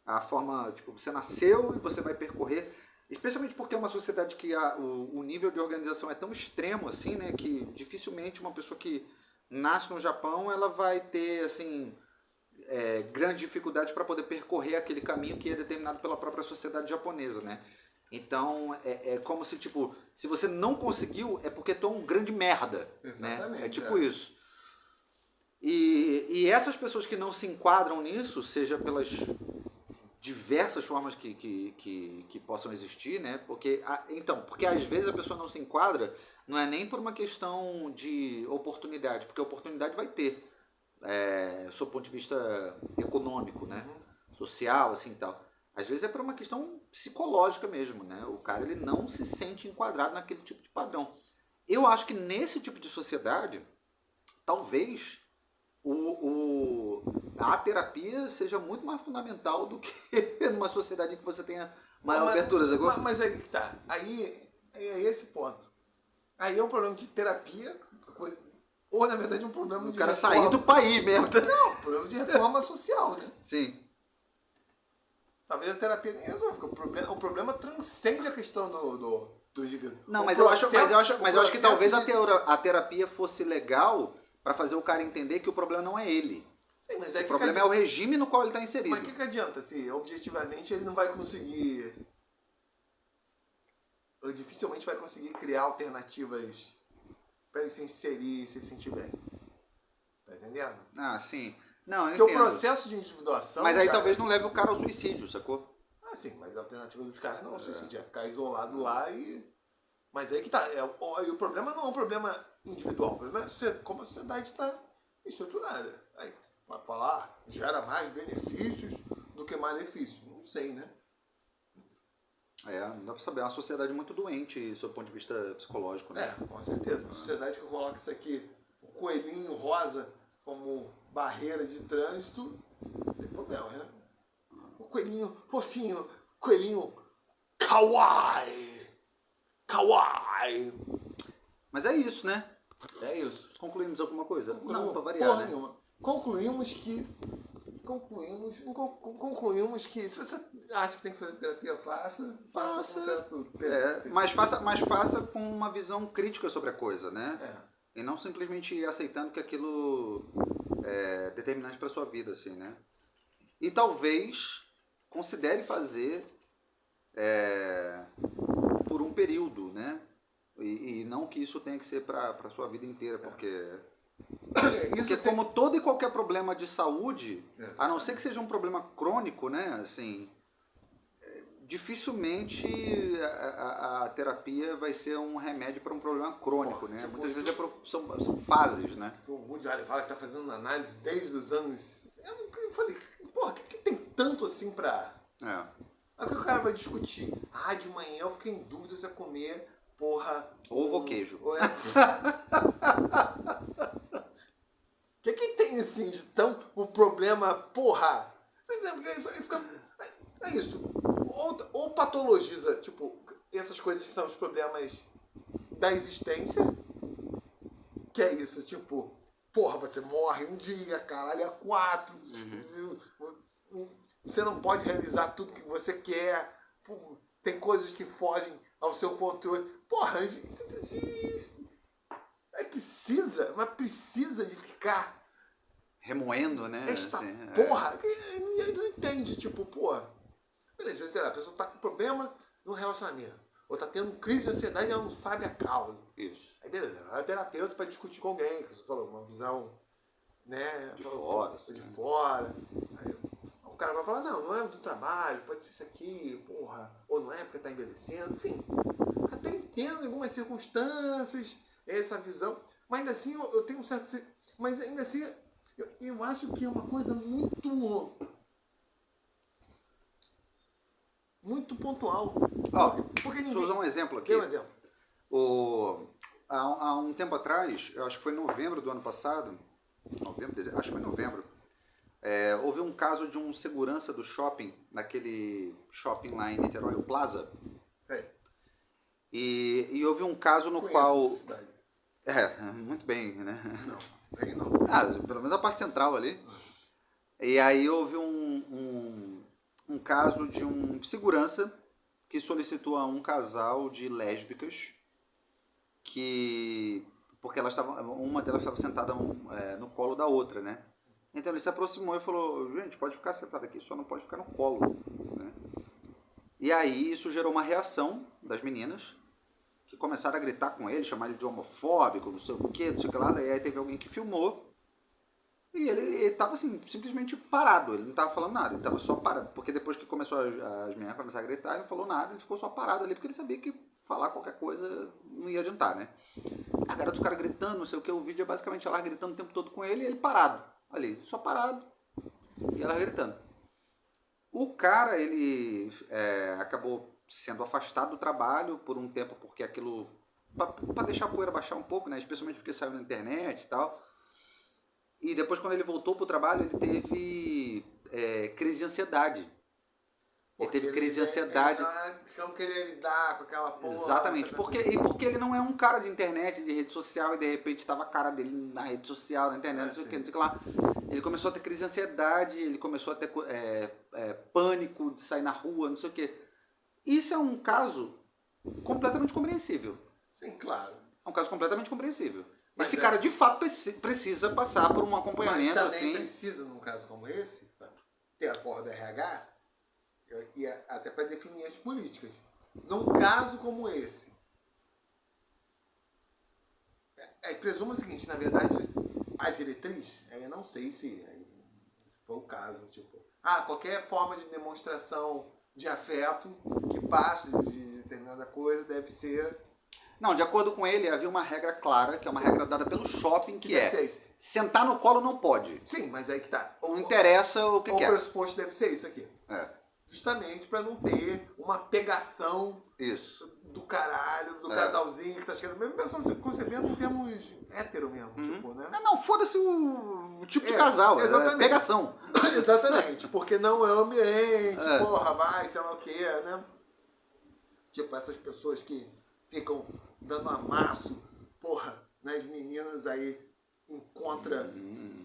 a forma, tipo, você nasceu e você vai percorrer, especialmente porque é uma sociedade que o nível de organização é tão extremo assim, né, que dificilmente uma pessoa que nasce no Japão, ela vai ter, assim, grande dificuldade para poder percorrer aquele caminho que é determinado pela própria sociedade japonesa, né? Então, é como se, tipo, se você não conseguiu, é porque tu é um grande merda, Exatamente, né? É tipo isso. E essas pessoas que não se enquadram nisso, seja pelas diversas formas que possam existir, né? Porque às vezes a pessoa não se enquadra, não é nem por uma questão de oportunidade, porque a oportunidade vai ter, sob o ponto de vista econômico, né? Social, assim, tal. Às vezes é por uma questão psicológica mesmo, né? O cara, ele não se sente enquadrado naquele tipo de padrão. Eu acho que nesse tipo de sociedade, talvez a terapia seja muito mais fundamental do que numa sociedade em que você tenha maior abertura. Mas aí que está. Aí é esse ponto. Aí é um problema de terapia, ou na verdade um problema de cara reforma. sair do país mesmo. Não, problema de reforma social, né? Sim. Talvez a terapia nem resolva, porque o problema transcende a questão do indivíduo. Não, mas eu acho que talvez a terapia fosse legal para fazer o cara entender que o problema não é ele. Sim, mas o problema é o regime no qual ele está inserido. Mas o que adianta se objetivamente ele não vai conseguir... Ou dificilmente vai conseguir criar alternativas para ele se inserir e se sentir bem. Tá entendendo? Ah, sim. Não, eu Porque entendo. o processo de individuação... Mas aí talvez não leve o cara ao suicídio, sacou? Ah, sim, mas a alternativa dos caras não é o suicídio, é ficar isolado lá e... Mas aí que tá, o problema não é um problema individual, o problema é como a sociedade está estruturada. Aí, para falar, gera mais benefícios do que malefícios. Não sei, né? Não dá pra saber. É uma sociedade muito doente, sob o ponto de vista psicológico, né? Com certeza. Uma sociedade que coloca isso aqui, o coelhinho rosa, como barreira de trânsito, tem problema, né? O coelhinho fofinho, coelhinho kawaii. Kawaii. Mas é isso, né? É isso. Concluímos alguma coisa? Não, pra variar, né? nenhuma. Concluímos que se você acha que tem que fazer terapia, faça com certo tempo. Mas faça com uma visão crítica sobre a coisa, né? E não simplesmente ir aceitando que aquilo é determinante para sua vida, assim, né? E talvez considere fazer por um período, né? E não que isso tenha que ser para sua vida inteira, porque como todo e qualquer problema de saúde, a não ser que seja um problema crônico, né? Assim, dificilmente a terapia vai ser um remédio para um problema crônico, né? Tipo, muitas vezes são fases, né? O Woody Allen fala que tá fazendo análise desde os anos... Eu falei, porra, o que tem tanto assim pra... Aí o que o cara vai discutir? De manhã eu fiquei em dúvida se eu comer, porra... Ovo queijo. O que tem assim de tão... O problema, porra... É isso. Ou patologiza, tipo, essas coisas que são os problemas da existência, que é isso, tipo, porra, você morre um dia, caralho, é 4, você não pode realizar tudo que você quer, tem coisas que fogem ao seu controle. Porra, mas precisa de ficar remoendo, né? esta assim, porra. Ninguém não entende, tipo, porra. Beleza, sei lá, a pessoa tá com problema no relacionamento. Ou tá tendo crise de ansiedade e ela não sabe a causa. Isso. Aí beleza, vai ao terapeuta pra discutir com alguém, que você falou, uma visão, né? De fora. De fora. Aí o cara vai falar, não é do trabalho, pode ser isso aqui, porra. Ou não é porque tá envelhecendo, enfim. Até entendo em algumas circunstâncias essa visão. Mas ainda assim eu tenho um certo. Mas ainda assim eu acho que é uma coisa muito pontual. Porque ninguém... Deixa eu usar um exemplo aqui. Dê um exemplo. Há um tempo atrás, eu acho que foi em novembro do ano passado, acho que foi em novembro, houve um caso de um segurança do shopping, naquele shopping lá em Niterói, o Plaza. E houve um caso no qual... Essa cidade. Muito bem, né? Não, aí não. Pelo menos a parte central ali. E aí houve um caso de um segurança que solicitou a um casal de lésbicas porque uma delas estava sentada no colo da outra, né? Então ele se aproximou e falou, gente, pode ficar sentada aqui, só não pode ficar no colo, né? E aí isso gerou uma reação das meninas, que começaram a gritar com ele, chamar ele de homofóbico, não sei o que, lá, e aí teve alguém que filmou, e ele estava assim, simplesmente parado, ele não estava falando nada, ele estava só parado, porque depois que começou as meninas começaram a gritar, ele não falou nada, ele ficou só parado ali, porque ele sabia que falar qualquer coisa não ia adiantar, né? A garota ficaram gritando, não sei o que, o vídeo é basicamente ela gritando o tempo todo com ele, e ele parado, ali, só parado, e ela gritando. O cara, ele acabou sendo afastado do trabalho por um tempo, porque aquilo, para deixar a poeira baixar um pouco, né? Especialmente porque saiu na internet e tal. E depois, quando ele voltou pro trabalho, ele teve crise de ansiedade. Ele teve crise de ansiedade. Você não queria lidar com aquela porra. Exatamente. Porque ele não é um cara de internet, de rede social, e de repente estava a cara dele na rede social, na internet, não sei o que, não sei o que lá. Ele começou a ter crise de ansiedade, ele começou a ter pânico de sair na rua, não sei o que. Isso é um caso completamente compreensível. Sim, claro. É um caso completamente compreensível. Mas esse cara, de fato, precisa passar por um acompanhamento mas também assim. precisa, num caso como esse, ter a porra do RH, e até para definir as políticas. Num caso como esse, presuma o seguinte, na verdade, a diretriz, eu não sei se foi o caso, tipo, qualquer forma de demonstração de afeto que passe de determinada coisa deve ser... Não, de acordo com ele, havia uma regra clara, que é uma regra dada pelo shopping, que sentar no colo não pode. Sim, mas aí que tá. Não interessa o que é. O pressuposto deve ser isso aqui. Justamente para não ter uma pegação do caralho, do casalzinho que tá chegando. Mesmo pensando, concebendo em termos hétero mesmo, tipo, né? Não, foda-se o tipo de casal, exatamente. Pegação. Exatamente, porque não é o ambiente, porra, vai, sei lá o que, né? Tipo, essas pessoas que ficam dando amasso, porra, nas meninas aí, encontra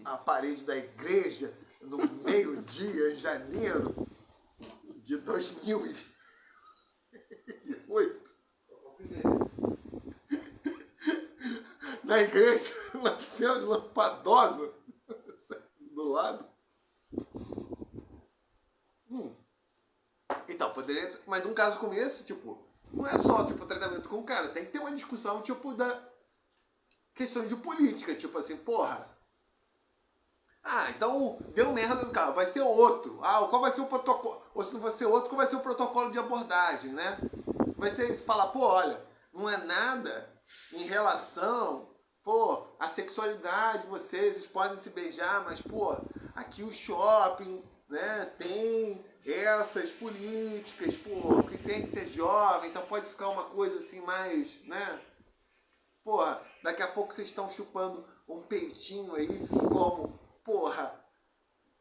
a parede da igreja no meio-dia, em janeiro de 2008. Na igreja, na cena lampadosa, do lado. Então, poderia ser, mas num caso como esse, tipo, não é só, tipo, tratamento com o cara, tem que ter uma discussão, tipo, da questões de política, tipo assim, porra, então deu merda no carro, vai ser outro, qual vai ser o protocolo, ou se não vai ser outro, qual vai ser o protocolo de abordagem, né? Vai ser isso, falar, olha, não é nada em relação, a sexualidade, vocês podem se beijar, mas, aqui o shopping, né, tem essas políticas, que tem que ser jovem, então pode ficar uma coisa assim mais, né? Daqui a pouco vocês estão chupando um peitinho aí, como,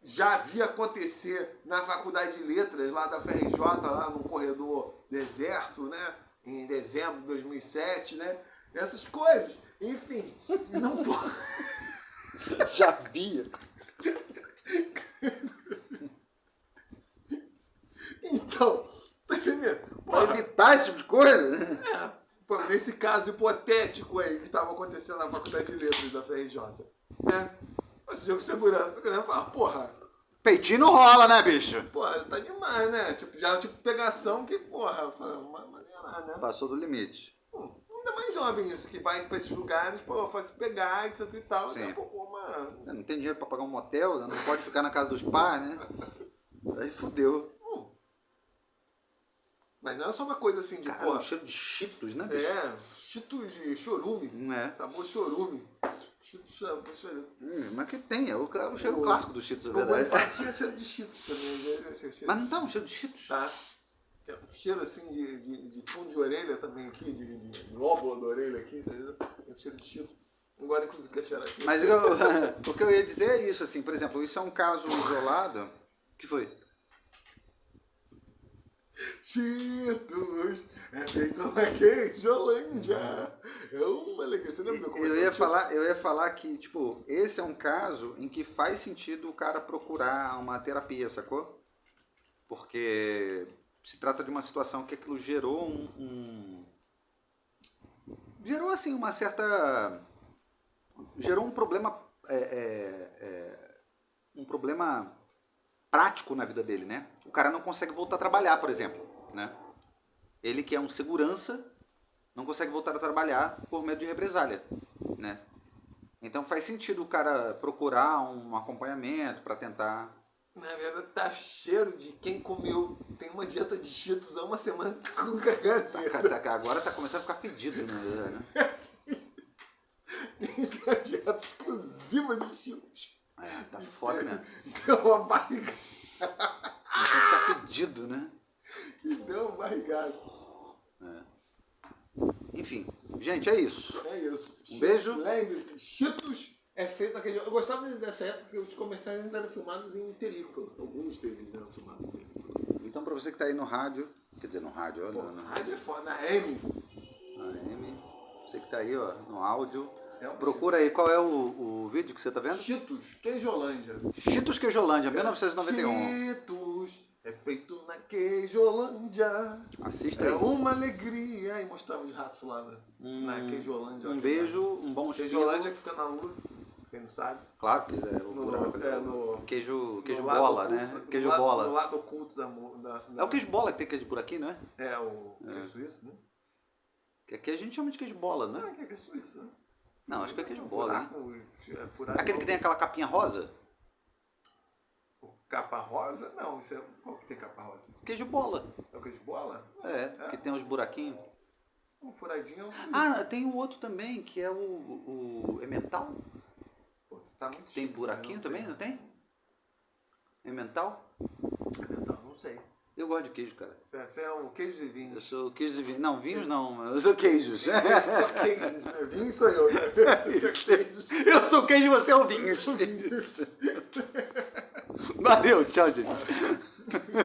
já vi acontecer na Faculdade de Letras, lá da FRJ, lá no corredor deserto, né? Em dezembro de 2007, né? Essas coisas. Enfim, não pode. Já via. Então, tá entendendo? Pra evitar esse tipo de coisa, né? Pô, nesse caso hipotético aí que estava acontecendo na Faculdade de Letras da FRJ, né? Esse jogo de segurança, querendo falar, porra, Peitinho não rola, né, bicho? porra, tá demais, né? Tipo, já é o tipo de pegação que, porra, maneira, né? Passou do limite. Ainda mais jovem isso, que vai pra esses lugares, pô, faz se pegar, etc e tal, Sim. daqui a pouco, mano. Não tem dinheiro pra pagar um motel, não pode ficar na casa dos pais, né? Aí fudeu. Mas não é só uma coisa assim de, Cara, porra. um cheiro de Cheetos, né, bicho? Cheetos de chorume. Sabor chorume. Cheetos de chorume. Mas que tem, é o cheiro clássico dos Cheetos, na O verdade. Bonifácio tinha cheiro de Cheetos também. Mas não tá um cheiro de Cheetos? Tá. Tem um cheiro assim de fundo de orelha também aqui, de lóbulo da orelha aqui, entendeu? Tem um cheiro de Cheetos. Agora, inclusive, quer cheirar aqui. Mas o que eu ia dizer é isso, assim, por exemplo, isso é um caso isolado. O que foi? Cheetos é feito na Queijolândia. É uma alegria. Você lembra do comercial? Eu ia falar que, tipo, esse é um caso em que faz sentido o cara procurar uma terapia, sacou? Porque se trata de uma situação que aquilo gerou gerou, assim, uma certa... Gerou um problema... um problema prático na vida dele, né? O cara não consegue voltar a trabalhar, por exemplo, né? Ele que é um segurança não consegue voltar a trabalhar por medo de represália, né? Então faz sentido o cara procurar um acompanhamento para tentar... Na verdade, tá cheiro de quem comeu. Tem uma dieta de Cheetos há uma semana com caganeira. Agora tá começando a ficar fedido, né? Isso é uma dieta exclusiva de Cheetos. Tá foda, né? Deu uma barriga. Começando a ficar fedido, né? E deu uma barrigada. Enfim, gente, é isso. É isso. Um beijo. Lembre-se, Cheetos é feito naquele... Eu gostava dessa época que os comerciais ainda eram filmados em película. Alguns deles eram filmados em película. Então, pra você que tá aí no rádio, quer dizer, no rádio, Pô, ó, na rádio é foda, na M. Você que tá aí, ó, no áudio, um procura aí qual é o vídeo que você tá vendo? Cheetos, Queijolândia. Cheetos Queijolândia, 1991. Cheetos é feito na Queijolândia. Assista É aí. uma alegria. E mostrava os ratos lá na Queijolândia. Um beijo, um bom Queijolândia estilo. que fica na lua, quem não sabe. Claro que é o buraco, né? no Queijo no bola, lado né? oculto, Queijo no bola. No lado oculto da... É o queijo bola que tem queijo buraquinho, não é? É o queijo suíço, né? Que aqui a gente chama de queijo bola, né? Não, é queijo suíço, né? Não, acho que é queijo bola, né? Furado, Aquele que tem aquela capinha rosa? Capa rosa? Não, isso é... Qual que tem capa rosa? Queijo bola. É o queijo bola? Que tem uns buraquinhos. Um furadinho é um suíço. Ah, tem um outro também, que é o emmental. Pô, tá muito Tem chique, buraquinho né? também, não tem? Emmental? Então, não sei. Eu gosto de queijo, cara. Você é o queijos e Eu vinhos. sou queijo de vinho. Não, vinhos não, eu sou queijos. Só queijos, né? Vinho sou eu, né? Eu sou queijo e você é o vinho. Valeu, tchau, gente.